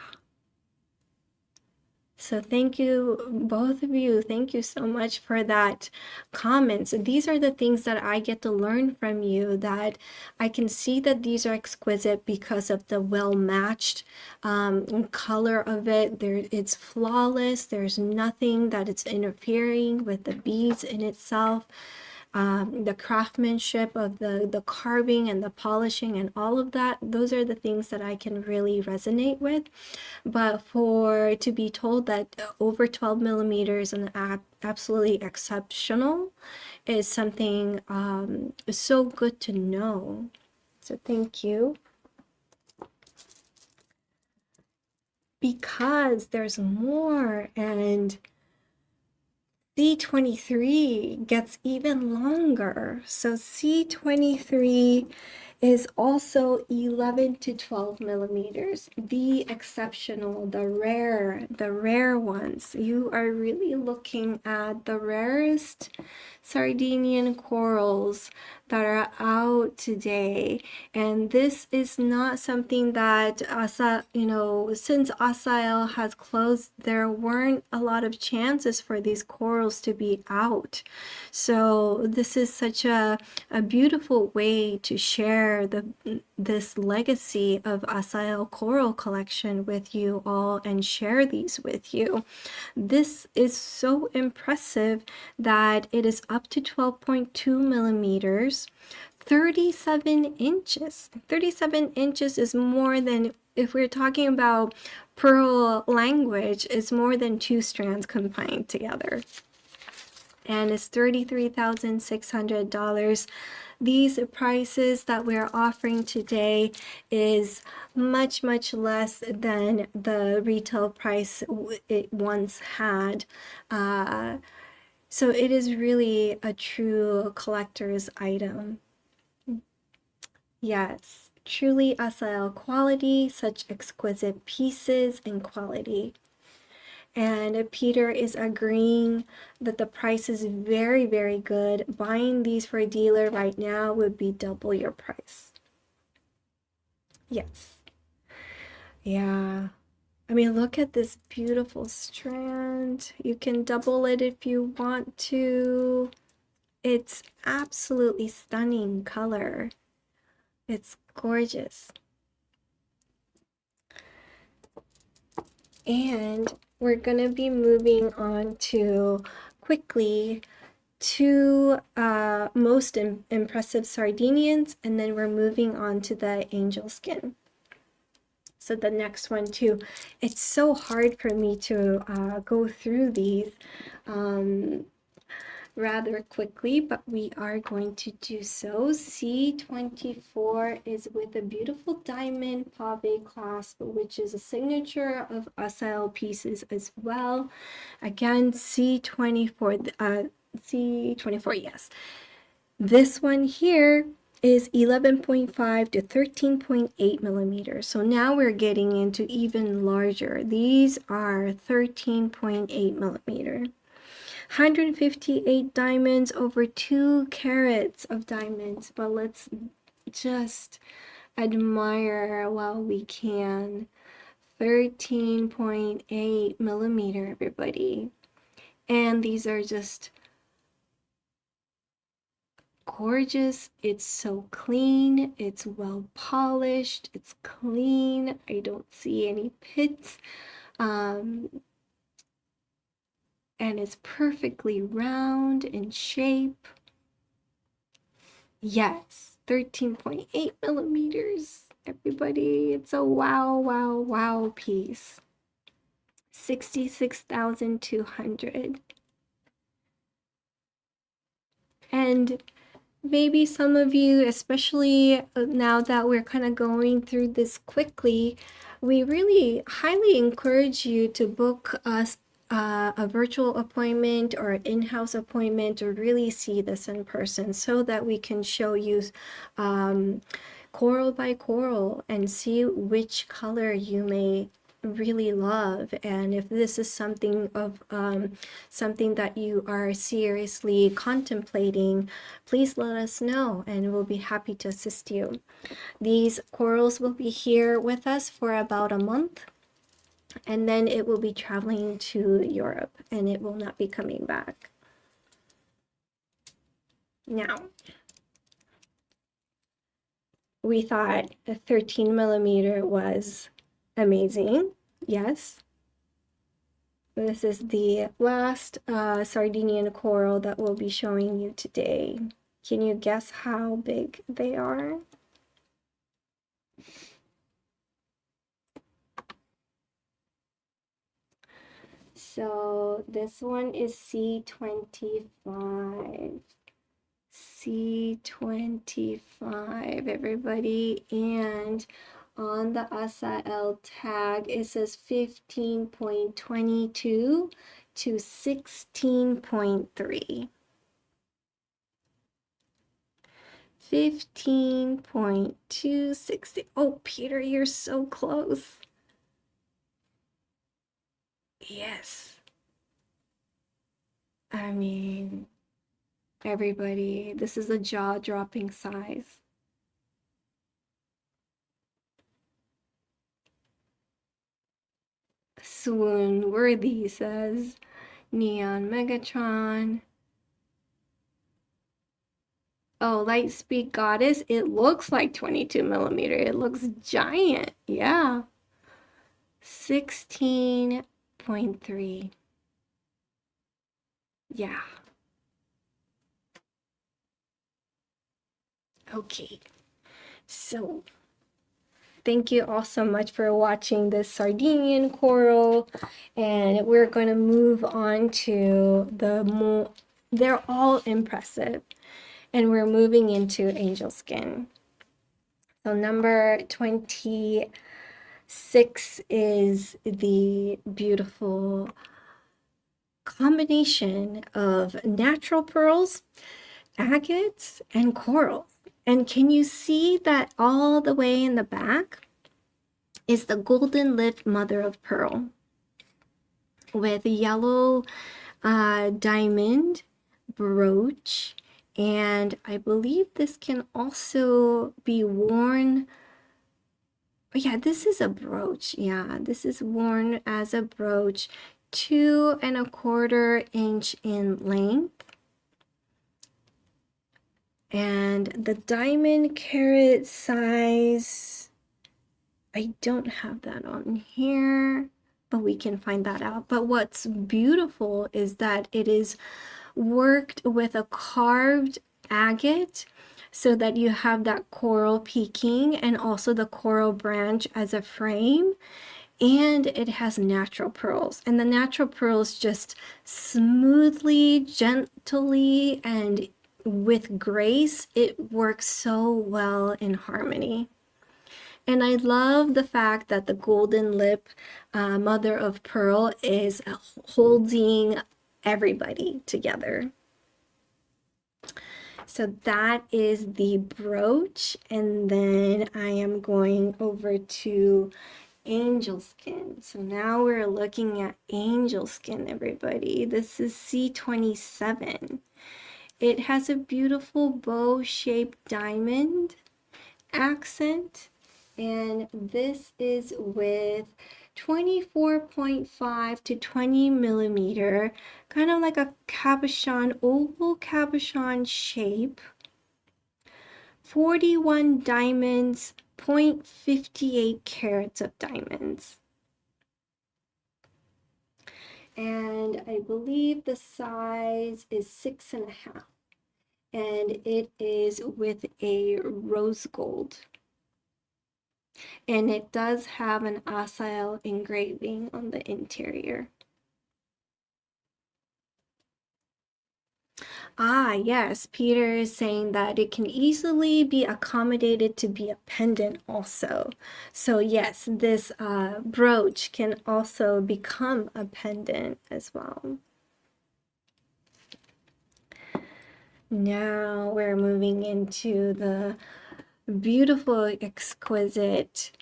So thank you, both of you. Thank you so much for that comment. So these are the things that I get to learn from you, that I can see that these are exquisite because of the well-matched color of it. It's flawless. There's nothing that it's interfering with the beads in itself. The craftsmanship of the carving and the polishing and all of that, those are the things that I can really resonate with. But to be told that over 12 millimeters and absolutely exceptional is something so good to know. So thank you. Because there's more, and C23 gets even longer. So C23 is also 11 to 12 millimeters. The exceptional, the rare ones. You are really looking at the rarest Sardinian corals that are out today. And this is not something that since Assael has closed, there weren't a lot of chances for these corals to be out. So this is such a beautiful way to share this legacy of Assael coral collection with you all and share these with you. This is so impressive that it is up to 12.2 millimeters, 37 inches. 37 inches is more than, if we're talking about pearl language, it's more than 2 strands combined together. And it's $33,600. These prices that we're offering today is much, much less than the retail price it once had. So it is really a true collector's item. Yes, truly Assael quality, such exquisite pieces and quality. And Peter is agreeing that the price is very, very good. Buying these for a dealer right now would be double your price. Yes. Yeah. I mean, look at this beautiful strand. You can double it if you want to. It's absolutely stunning color. It's gorgeous. And we're going to be moving on to quickly two most impressive Sardinians, and then we're moving on to the angel skin. So the next one too, it's so hard for me to go through these rather quickly, but we are going to do so. C24 is with a beautiful diamond pave clasp, which is a signature of Assael pieces as well. Again, C24, yes. This one here is 11.5 to 13.8 millimeters. So now we're getting into even larger. These are 13.8 millimeter. 158 diamonds, over 2 carats of diamonds. But let's just admire while we can. 13.8 millimeter, everybody. And these are just gorgeous. It's so clean. It's well polished. It's clean. I don't see any pits. And it's perfectly round in shape. Yes, 13.8 millimeters, everybody. It's a wow, wow, wow piece. 66,200. And maybe some of you, especially now that we're kind of going through this quickly, we really highly encourage you to book us a virtual appointment or an in-house appointment to really see this in person, so that we can show you coral by coral and see which color you may really love, and if this is something that you are seriously contemplating, please let us know and we'll be happy to assist you. These corals will be here with us for about a month, and then it will be traveling to Europe and it will not be coming back. Now, we thought a 13 millimeter was amazing. Yes. This is the last Sardinian coral that we'll be showing you today. Can you guess how big they are? So this one is C25. C25, everybody. And on the Assael tag, it says 15.22 to 16.3. 15.260. Oh, Peter, you're so close. Yes. I mean, everybody, this is a jaw-dropping size. Swoon worthy, says Neon Megatron. Oh, Lightspeed Goddess, it looks like 22 millimeter. It looks giant. Yeah. 16.3. Yeah. Okay. So, thank you all so much for watching this Sardinian coral. And we're going to move on to the more, they're all impressive. And we're moving into angel skin. So number 26 is the beautiful combination of natural pearls, agates, and corals. And can you see that all the way in the back is the golden lift mother of pearl with yellow diamond brooch. And I believe this can also be worn. Yeah, this is a brooch. Yeah, this is worn as a brooch, 2¼ inch in length. And the diamond carat size, I don't have that on here, but we can find that out. But what's beautiful is that it is worked with a carved agate so that you have that coral peaking and also the coral branch as a frame. And it has natural pearls, and the natural pearls just smoothly, gently, and with grace, it works so well in harmony. And I love the fact that the golden lip, mother of pearl, is holding everybody together. So that is the brooch, and then I am going over to angel skin. So now we're looking at angel skin, everybody. This is C27. It has a beautiful bow-shaped diamond accent, and this is with 24.5 to 20 millimeter, kind of like a cabochon, oval cabochon shape. 41 diamonds, 0.58 carats of diamonds. And I believe the size is 6.5. And it is with a rose gold. And it does have an Assael engraving on the interior. Ah, yes, Peter is saying that it can easily be accommodated to be a pendant also. So yes, this brooch can also become a pendant as well. Now we're moving into the beautiful, exquisite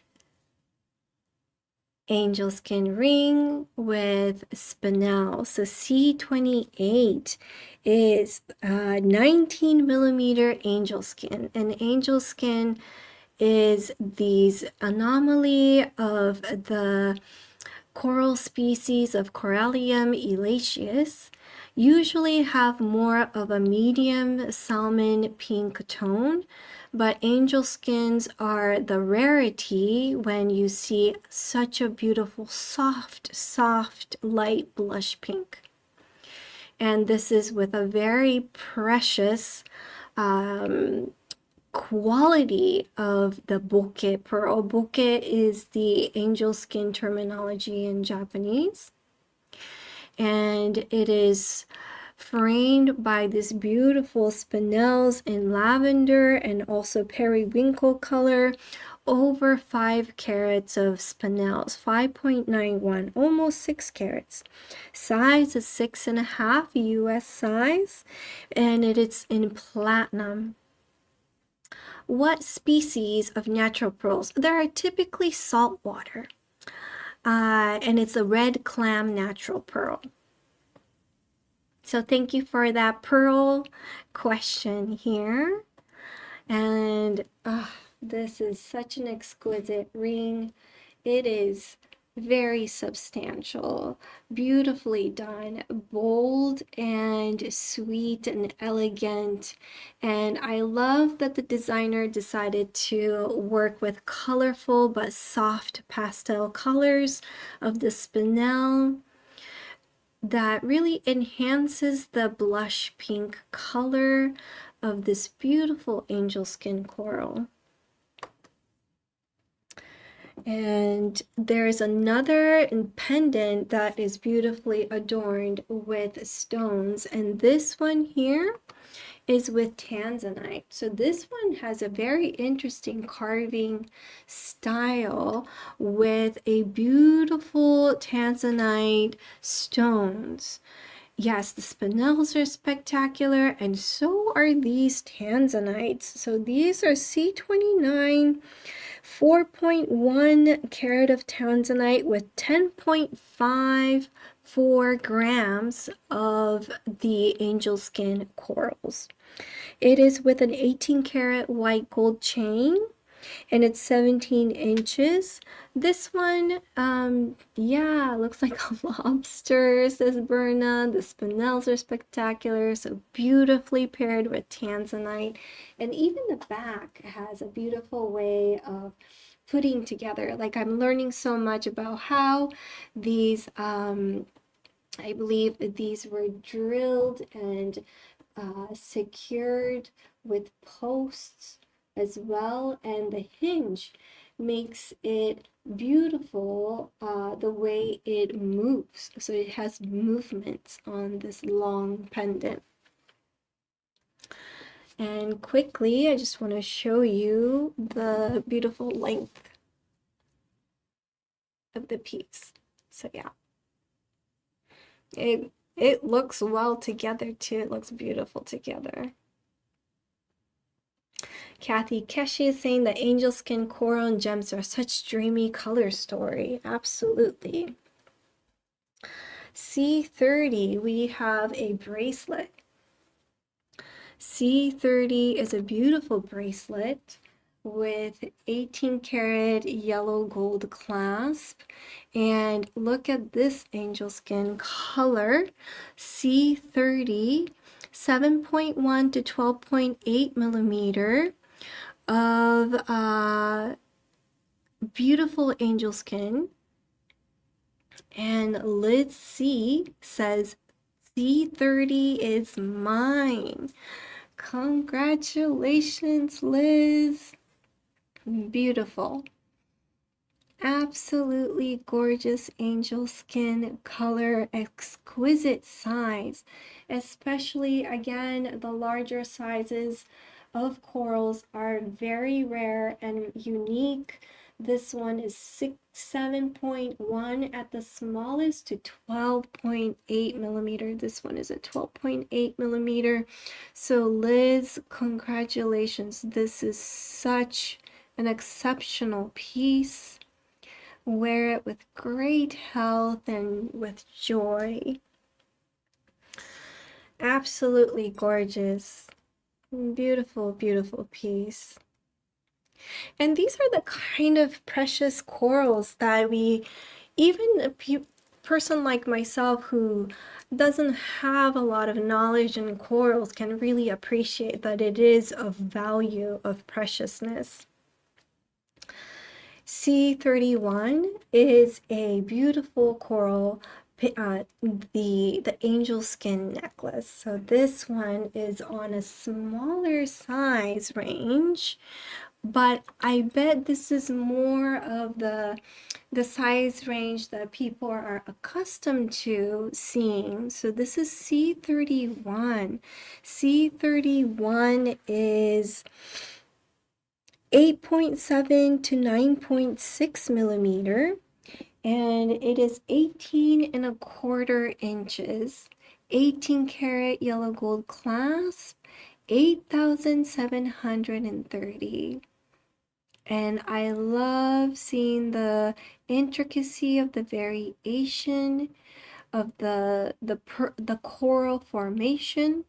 angel skin ring with spinel. So C28 is 19 millimeter angel skin. And angel skin is these anomaly of the coral species of Corallium elaceus, usually have more of a medium salmon pink tone, but angel skins are the rarity when you see such a beautiful soft light blush pink. And this is with a very precious quality of the bokeh pearl. Bokeh is the angel skin terminology in Japanese. And it is framed by these beautiful spinels in lavender and also periwinkle color, over 5 carats of spinels, 5.91, almost 6 carats. Size is 6.5 US size, and it is in platinum. What species of natural pearls? There are typically saltwater, and it's a red clam natural pearl. So thank you for that pearl question here. And this is such an exquisite ring. It is very substantial, beautifully done, bold and sweet and elegant. And I love that the designer decided to work with colorful but soft pastel colors of the spinel that really enhances the blush pink color of this beautiful angel skin coral. And there's another pendant that is beautifully adorned with stones, and this one here is with tanzanite. So this one has a very interesting carving style with a beautiful tanzanite stones. Yes, the spinels are spectacular, and so are these tanzanites. So these are C29, 4.1 carat of tanzanite with 10.54 grams of the angel skin corals. It is with an 18 karat white gold chain, and it's 17 inches. This one, yeah, looks like a lobster, says Berna. The spinels are spectacular, so beautifully paired with tanzanite. And even the back has a beautiful way of putting together. Like, I'm learning so much about how these I believe these were drilled and secured with posts as well, and the hinge makes it beautiful the way it moves. So it has movements on this long pendant. And quickly, I just want to show you the beautiful length of the piece. So yeah, it looks well together too. It looks beautiful together. Kathy Keshi is saying that angel skin, coral, and gems are such dreamy color story. Absolutely. C30, we have a bracelet. C30 is a beautiful bracelet with 18 karat yellow gold clasp. And look at this angel skin color. C30, 7.1 to 12.8 millimeter of beautiful angel skin. And Liz C says, C30 is mine. Congratulations, Liz. Beautiful. Absolutely gorgeous angel skin color, exquisite size, especially again, the larger sizes of corals are very rare and unique. This one is 7.1 at the smallest to 12.8 millimeter. This one is a 12.8 millimeter. So Liz, congratulations. This is such an exceptional piece. Wear it with great health and with joy. Absolutely gorgeous. Beautiful, beautiful piece. And these are the kind of precious corals that even a person like myself who doesn't have a lot of knowledge in corals can really appreciate that it is of value, of preciousness. C31 is a beautiful coral, the angel skin necklace. So this one is on a smaller size range, but I bet this is more of the size range that people are accustomed to seeing. So this is C31. C31 is 8.7 to 9.6 millimeter, and it is 18.25 inches, 18 karat yellow gold clasp, 8,730. And I love seeing the intricacy of the variation of the coral formation.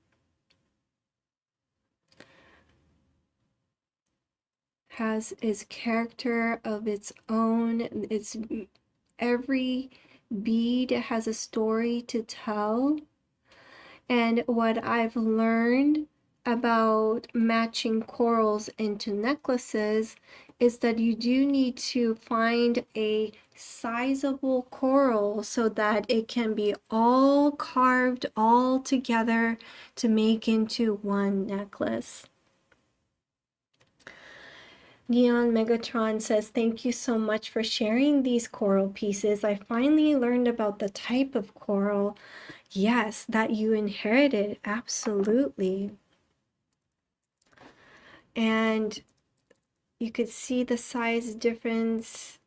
Has its character of its own. It's every bead has a story to tell. And what I've learned about matching corals into necklaces is that you do need to find a sizable coral so that it can be all carved all together to make into one necklace. Neon Megatron says, thank you so much for sharing these coral pieces. I finally learned about the type of coral, yes, that you inherited. Absolutely. And you could see the size difference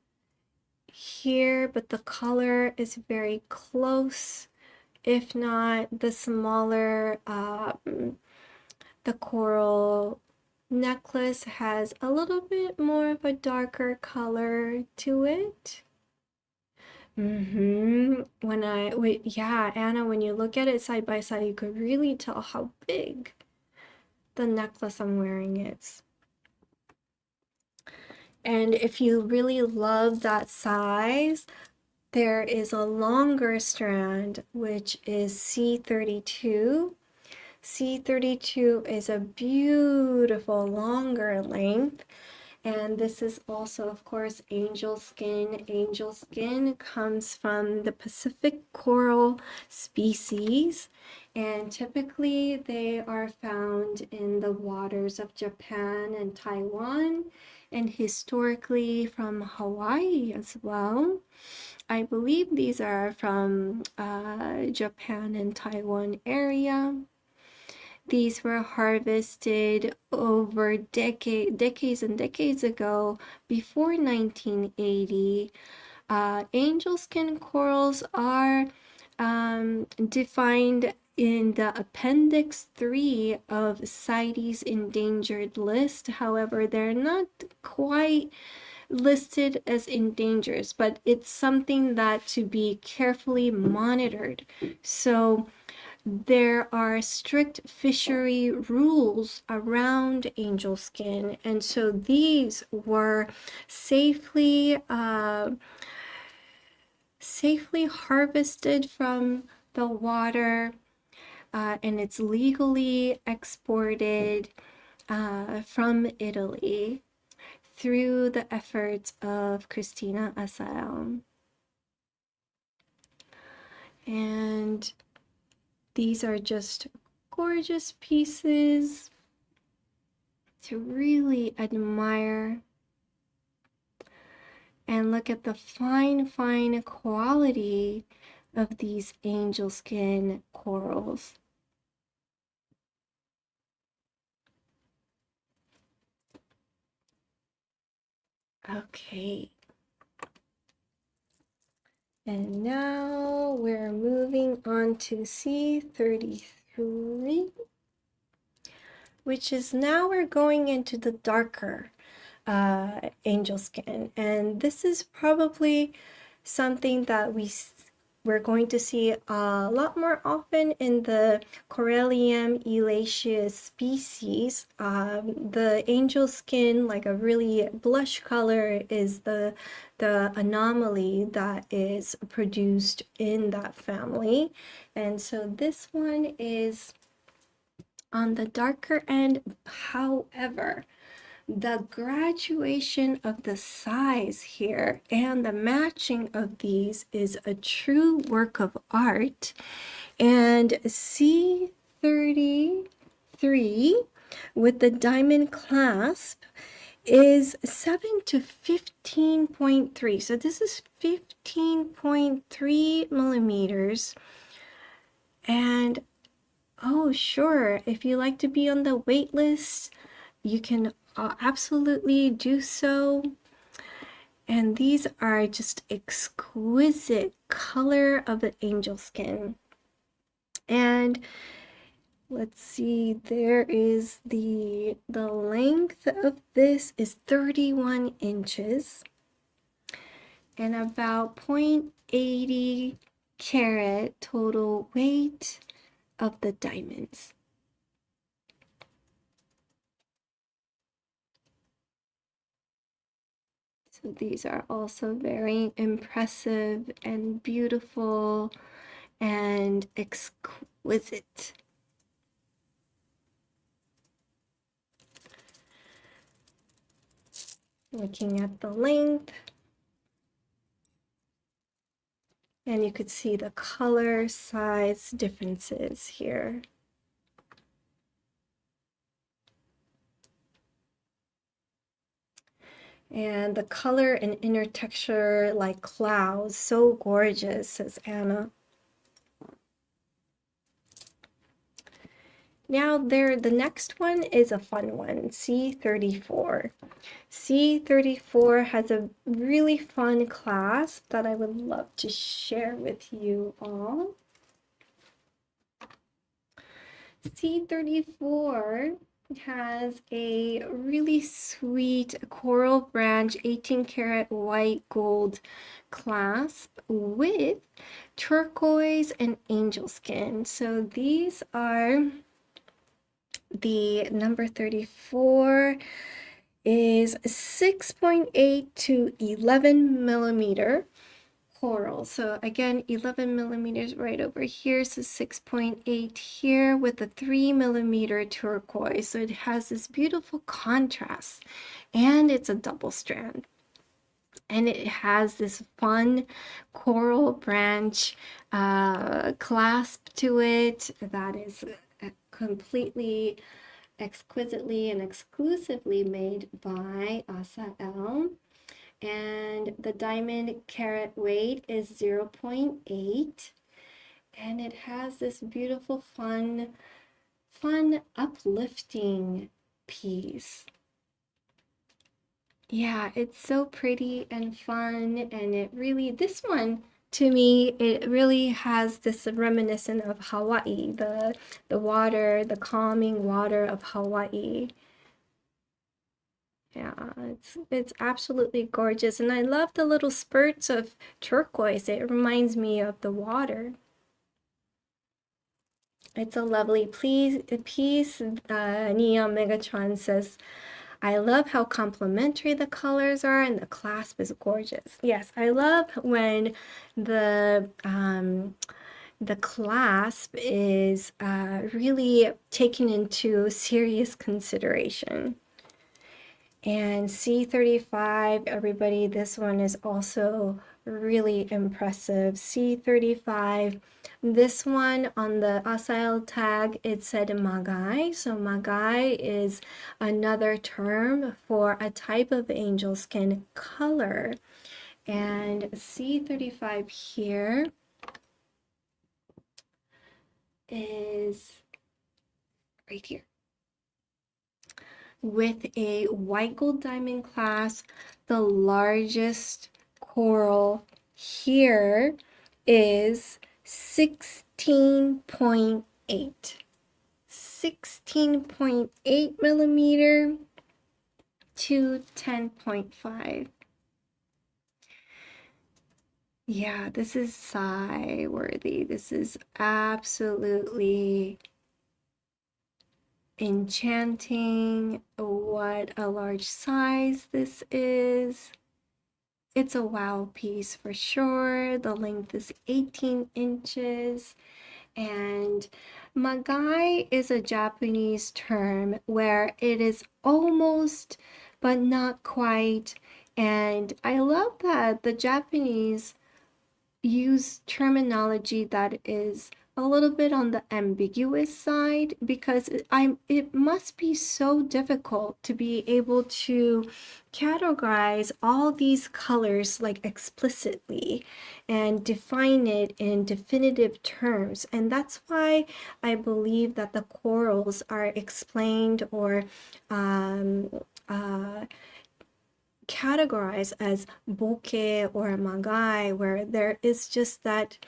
here, but the color is very close. If not, the smaller, the coral necklace has a little bit more of a darker color to it. Yeah, Anna, when you look at it side by side, you could really tell how big the necklace I'm wearing is. And if you really love that size, there is a longer strand, which is C32. C32 is a beautiful longer length, And this is also, of course, angel skin. Angel skin comes from the Pacific coral species, and typically they are found in the waters of Japan and Taiwan, and historically from Hawaii as well. I believe these are from Japan and Taiwan area. These were harvested over decades and decades ago, before 1980. Angel skin corals are defined in the Appendix 3 of CITES endangered list. However, they're not quite listed as endangered, but it's something that to be carefully monitored. So there are strict fishery rules around angel skin, and so these were safely harvested from the water, and it's legally exported from Italy through the efforts of Christina Assael. And these are just gorgeous pieces to really admire. And look at the fine quality of these angel skin corals. Okay. And now we're moving on to C33, which is now we're going into the darker angel skin. And this is probably something that we're going to see a lot more often in the Corallium elaceus species. The angel skin, like a really blush color, is the anomaly that is produced in that family. And so this one is on the darker end. However, the graduation of the size here and the matching of these is a true work of art. And C33 with the diamond clasp is 7 to 15.3. So this is 15.3 millimeters. And oh, sure, if you like to be on the wait list, you can absolutely do so. And these are just exquisite color of the angel skin. And let's see, there is the length of this is 31 inches and about 0.80 carat total weight of the diamonds. So these are also very impressive and beautiful and exquisite. Looking at the length, and you could see the color size differences here. And the color and inner texture like clouds, so gorgeous, says Anna. Now the next one is a fun one, C34. C34 has a really fun clasp that I would love to share with you all. C34 has a really sweet coral branch 18 karat white gold clasp with turquoise and angel skin. So these are the number 34 is 6.8 to 11 millimeter coral. So again, 11 millimeters right over here, so 6.8 here with a 3 millimeter turquoise. So it has this beautiful contrast, and it's a double strand. And it has this fun coral branch clasp to it that is completely, exquisitely, and exclusively made by Assael. And the diamond carat weight is 0.8, and it has this beautiful fun uplifting piece. Yeah, it's so pretty and fun, and it really, this one to me, it really has this reminiscent of Hawaii, the water, the calming water of Hawaii. Yeah, it's absolutely gorgeous, and I love the little spurts of turquoise. It reminds me of the water. It's a lovely piece. Neon Megatron says, I love how complementary the colors are, and the clasp is gorgeous. Yes, I love when the clasp is really taken into serious consideration. And C35, everybody, this one is also really impressive. C35, this one on the Assael tag, it said magai. So magai is another term for a type of angel skin color. And C35 here is right here, with a white gold diamond clasp. The largest coral here is 16.8. 16.8 millimeter to 10.5. Yeah, this is sigh worthy. This is absolutely enchanting. What a large size this is. It's a wow piece for sure. The length is 18 inches. And magai is a Japanese term where it is almost but not quite. And I love that the Japanese use terminology that is a little bit on the ambiguous side, because it must be so difficult to be able to categorize all these colors like explicitly and define it in definitive terms. And that's why I believe that the corals are explained or categorized as bokeh or magai, where there is just that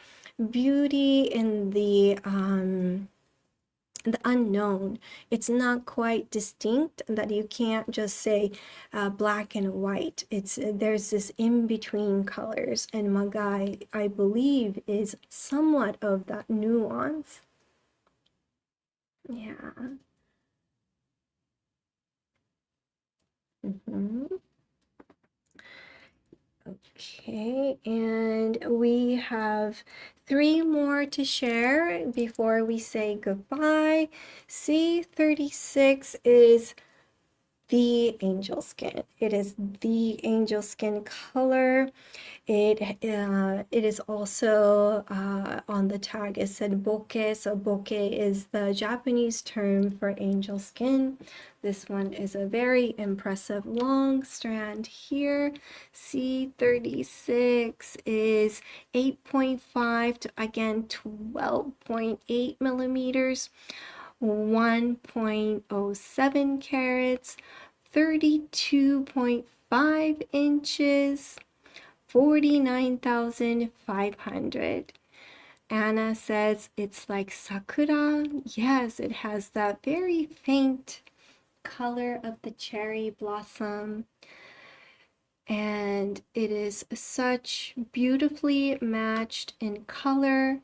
beauty in the unknown. It's not quite distinct, that you can't just say black and white. It's there's this in between colors, and magai, I believe, is somewhat of that nuance. Yeah. Okay, and we have 3 more to share before we say goodbye. C36 is the angel skin. It is the angel skin color. It is also on the tag, it said bokeh. So bokeh is the Japanese term for angel skin. This one is a very impressive long strand here. C36 is 8.5 to, again, 12.8 millimeters, 1.07 carats, 32.5 inches, 49,500. Anna says it's like sakura. Yes, it has that very faint color of the cherry blossom. And it is such beautifully matched in color.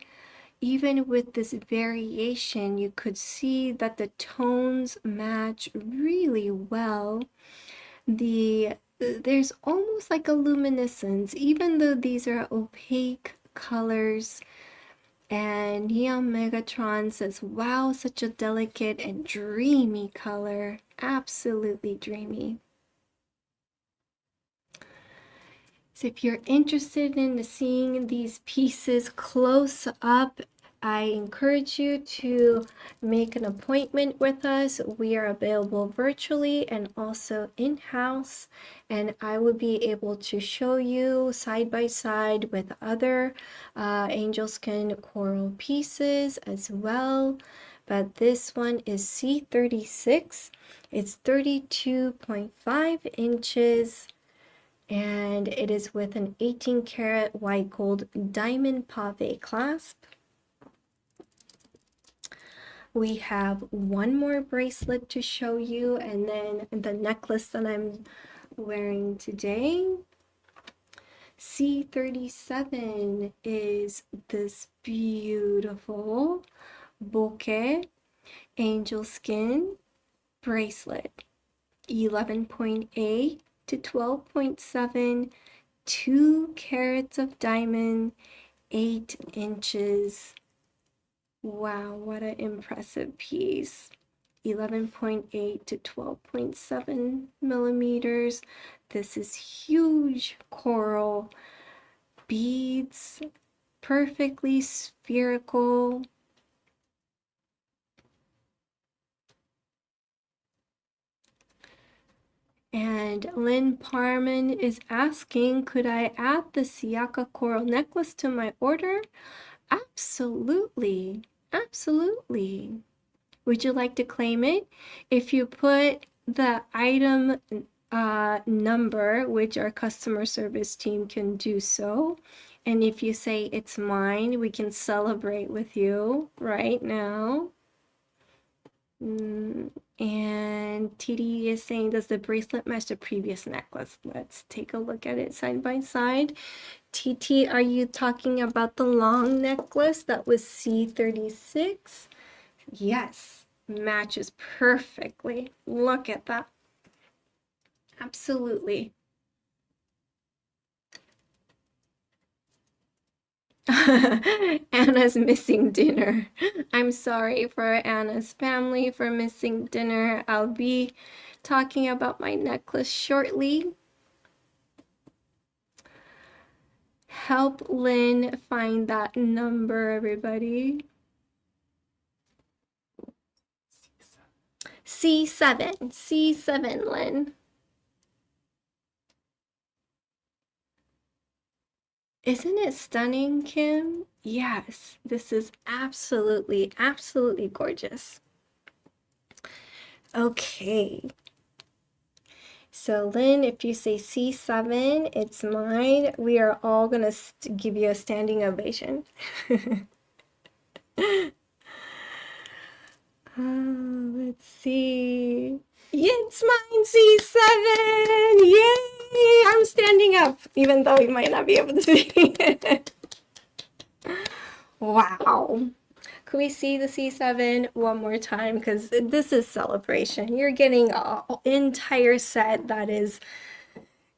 Even with this variation, you could see that the tones match really well. The there's almost like a luminescence, even though these are opaque colors. And Neon Megatron says, wow, such a delicate and dreamy color. Absolutely dreamy. So if you're interested in seeing these pieces close up, I encourage you to make an appointment with us. We are available virtually and also in-house, and I will be able to show you side by side with other angel skin coral pieces as well. But this one is C36. It's 32.5 inches. And it is with an 18 karat white gold diamond pave clasp. We have one more bracelet to show you, and then the necklace that I'm wearing today. C37 is this beautiful bouquet angel skin bracelet. 11.8 to 12.7, 2 carats of diamond, 8 inches. Wow, what an impressive piece. 11.8 to 12.7 millimeters. This is huge coral beads, perfectly spherical. And Lynn Parman is asking, could I add the Sciacca coral necklace to my order? Absolutely, absolutely. Would you like to claim it? If you put the item number, which our customer service team can do so, and if you say it's mine, we can celebrate with you right now. And TD is saying, does the bracelet match the previous necklace? Let's take a look at it side by side. TT, are you talking about the long necklace that was C36? Yes, matches perfectly. Look at that. Absolutely. Anna's missing dinner. I'm sorry for Anna's family for missing dinner. I'll be talking about my necklace shortly. Help Lynn find that number, everybody. C7, Lynn. Isn't it stunning, Kim? Yes, this is absolutely, absolutely gorgeous. Okay. So Lynn, if you say C7, it's mine. We are all gonna give you a standing ovation. Let's see. Yeah, it's mine, C7! Yay! I'm standing up, even though you might not be able to see it. Wow. Can we see the C7 one more time? Because this is celebration. You're getting an entire set that is,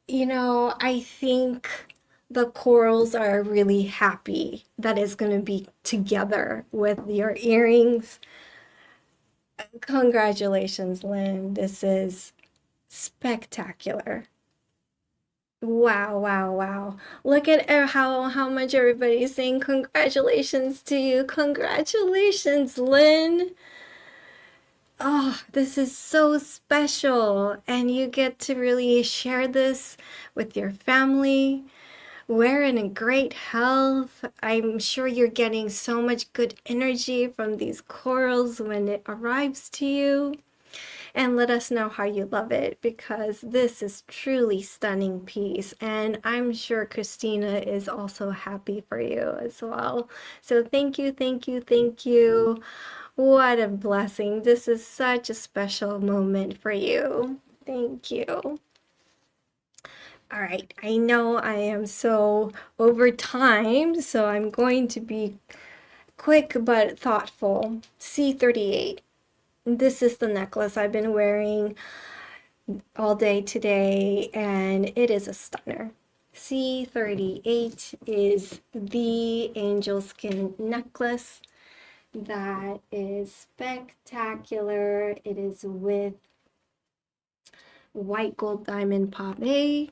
you know, I think the corals are really happy that it's going to be together with your earrings. Congratulations, Lynn. This is spectacular. Wow, wow, wow. Look at how much everybody's saying congratulations to you. Congratulations, Lynn. Oh, this is so special. And you get to really share this with your family. We're in great health. I'm sure you're getting so much good energy from these corals when it arrives to you. And let us know how you love it, because this is truly stunning piece, and I'm sure Christina is also happy for you as well. So thank you, thank you, thank you. What a blessing. This is such a special moment for you. Thank you. All right, I know I am so over time, so I'm going to be quick but thoughtful. C38. This is the necklace I've been wearing all day today, and it is a stunner. C38 is the angel skin necklace that is spectacular. It is with white gold diamond pave.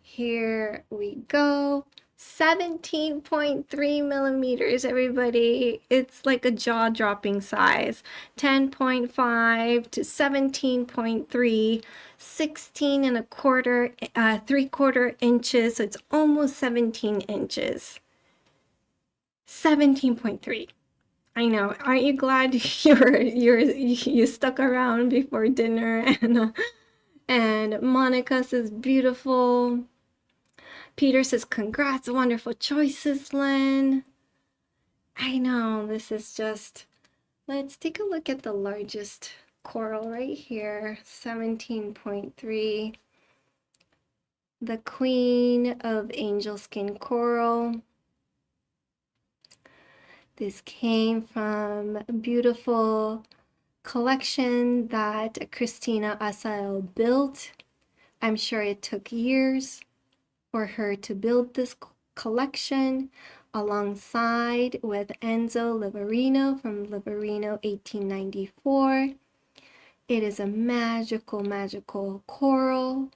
Here we go. 17.3 millimeters, everybody. It's like a jaw-dropping size. 10.5 to 17.3, 16 and a quarter, 3/4 inches. So it's almost 17 inches. 17.3. I know. Aren't you glad you stuck around before dinner? And Monica says beautiful. Peter says, congrats, wonderful choices, Lynn. I know, this is just, let's take a look at the largest coral right here, 17.3. The Queen of Angel Skin Coral. This came from a beautiful collection that Christina Assael built. I'm sure it took years for her to build this collection alongside with Enzo Liverino from Liverino 1894. It is a magical, magical coral,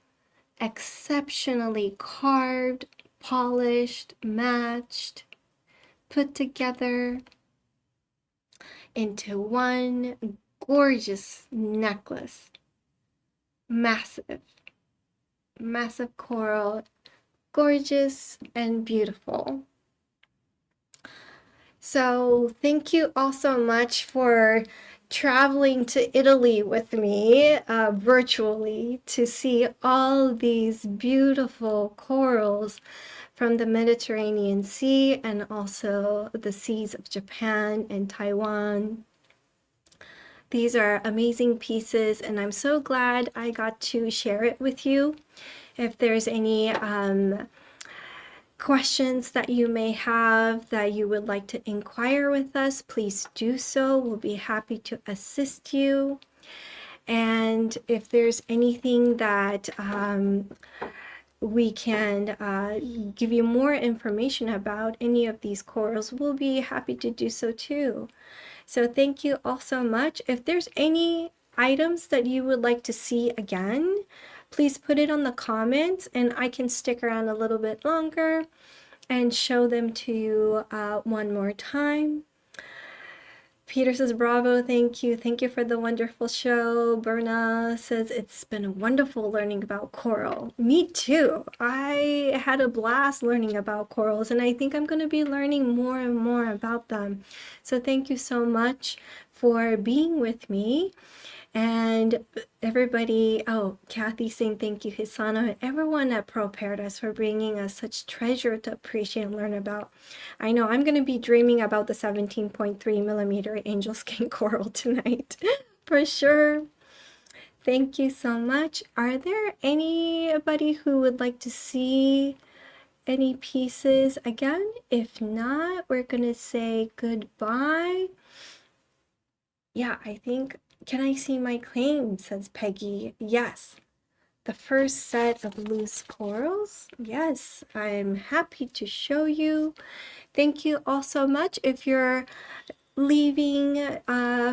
exceptionally carved, polished, matched, put together into one gorgeous necklace. Massive, massive coral, gorgeous and beautiful. So thank you all so much for traveling to Italy with me virtually to see all these beautiful corals from the Mediterranean Sea and also the seas of Japan and Taiwan. These are amazing pieces, and I'm so glad I got to share it with you. If there's any questions that you may have that you would like to inquire with us, please do so. We'll be happy to assist you. And if there's anything that we can give you more information about any of these corals, we'll be happy to do so too. So thank you all so much. If there's any items that you would like to see again, please put it on the comments and I can stick around a little bit longer and show them to you one more time. Peter says, bravo, thank you. Thank you for the wonderful show. Berna says, it's been wonderful learning about coral. Me too. I had a blast learning about corals, and I think I'm going to be learning more and more about them. So thank you so much for being with me. And everybody, oh, Kathy saying thank you, Hisano, and everyone at Pearl Paradise for bringing us such treasure to appreciate and learn about. I know I'm going to be dreaming about the 17.3 millimeter angel skin coral tonight, for sure. Thank you so much. Are there anybody who would like to see any pieces again? If not, we're going to say goodbye. Yeah, I think, can I see my claim, says Peggy. Yes. The first set of loose corals. Yes, I'm happy to show you. Thank you all so much. If you're leaving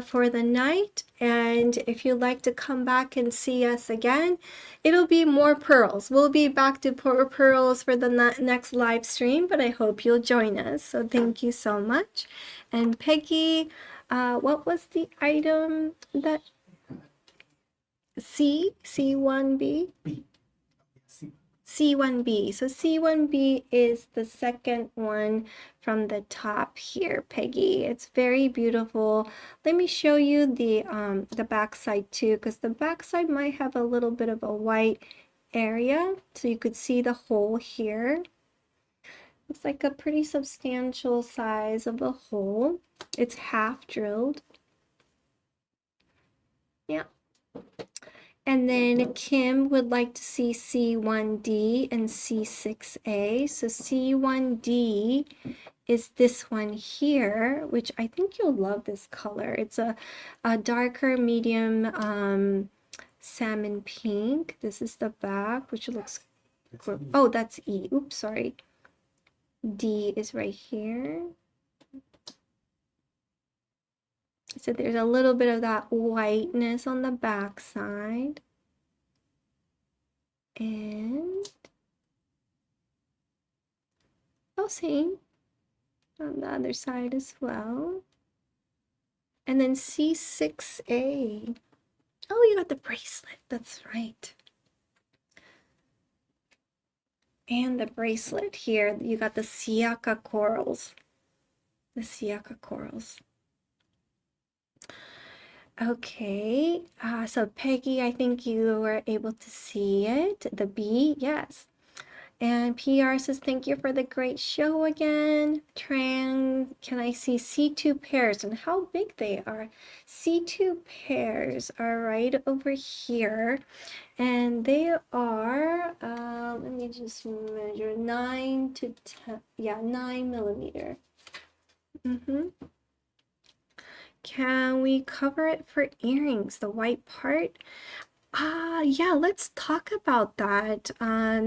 for the night and if you'd like to come back and see us again, it'll be more pearls. We'll be back to pearls for the next live stream, but I hope you'll join us. So thank you so much. And Peggy, what was the item that C1B? C1B. So C1B is the second one from the top here, Peggy. It's very beautiful. Let me show you the back side too, because the back side might have a little bit of a white area, so you could see the hole here. It's like a pretty substantial size of a hole. It's half drilled. Yeah. And then Kim would like to see C1D and C6A. So C1D is this one here, which I think you'll love this color. It's a darker medium salmon pink. This is the back, which looks good. Oh, that's E. Oops, sorry. D is right here. So there's a little bit of that whiteness on the back side. And same on the other side as well. And then C6A. Oh, you got the bracelet. That's right. And the bracelet here, you got the Sciacca corals. The Sciacca corals. Okay, so Peggy, I think you were able to see it. The B, yes. And PR says, thank you for the great show again. Trang, can I see C2 pairs and how big they are? C2 pairs are right over here. And they are, let me just measure, 9 to 10, yeah, 9 millimeter. Can we cover it for earrings, the white part? Yeah, let's talk about that.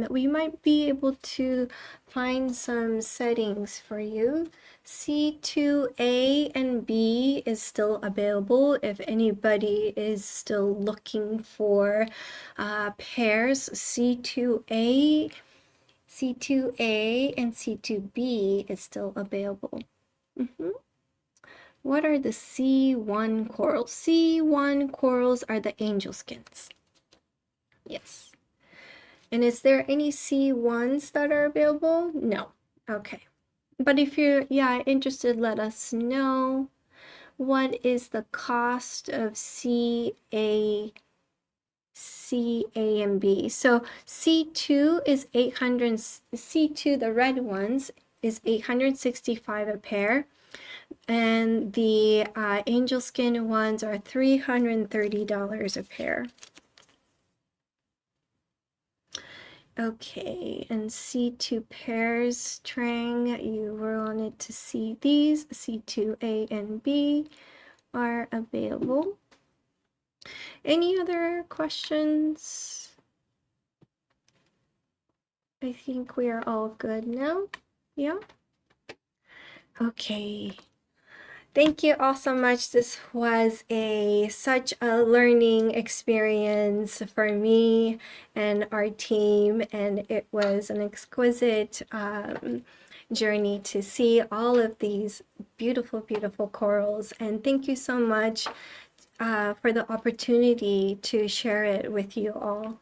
We might be able to find some settings for you. C2A and B is still available if anybody is still looking for pairs. C2A and C2B is still available. What are the C1 corals? C1 corals are the angel skins. Yes. And is there any C1s that are available? No. Okay. But if you're, interested, let us know. What is the cost of CA and B? So C2 is 800, C2, the red ones, is 865 a pair. And the angel skin ones are $330 a pair. Okay, and C2 pairs, Trang, you wanted to see these. C2A and B are available. Any other questions? I think we are all good now. Yeah? Okay. Thank you all so much. This was such a learning experience for me and our team, and it was an exquisite journey to see all of these beautiful, beautiful corals. And thank you so much for the opportunity to share it with you all.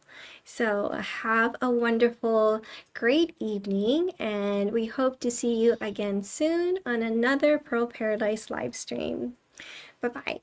So have a wonderful, great evening, and we hope to see you again soon on another Pearl Paradise live stream. Bye-bye.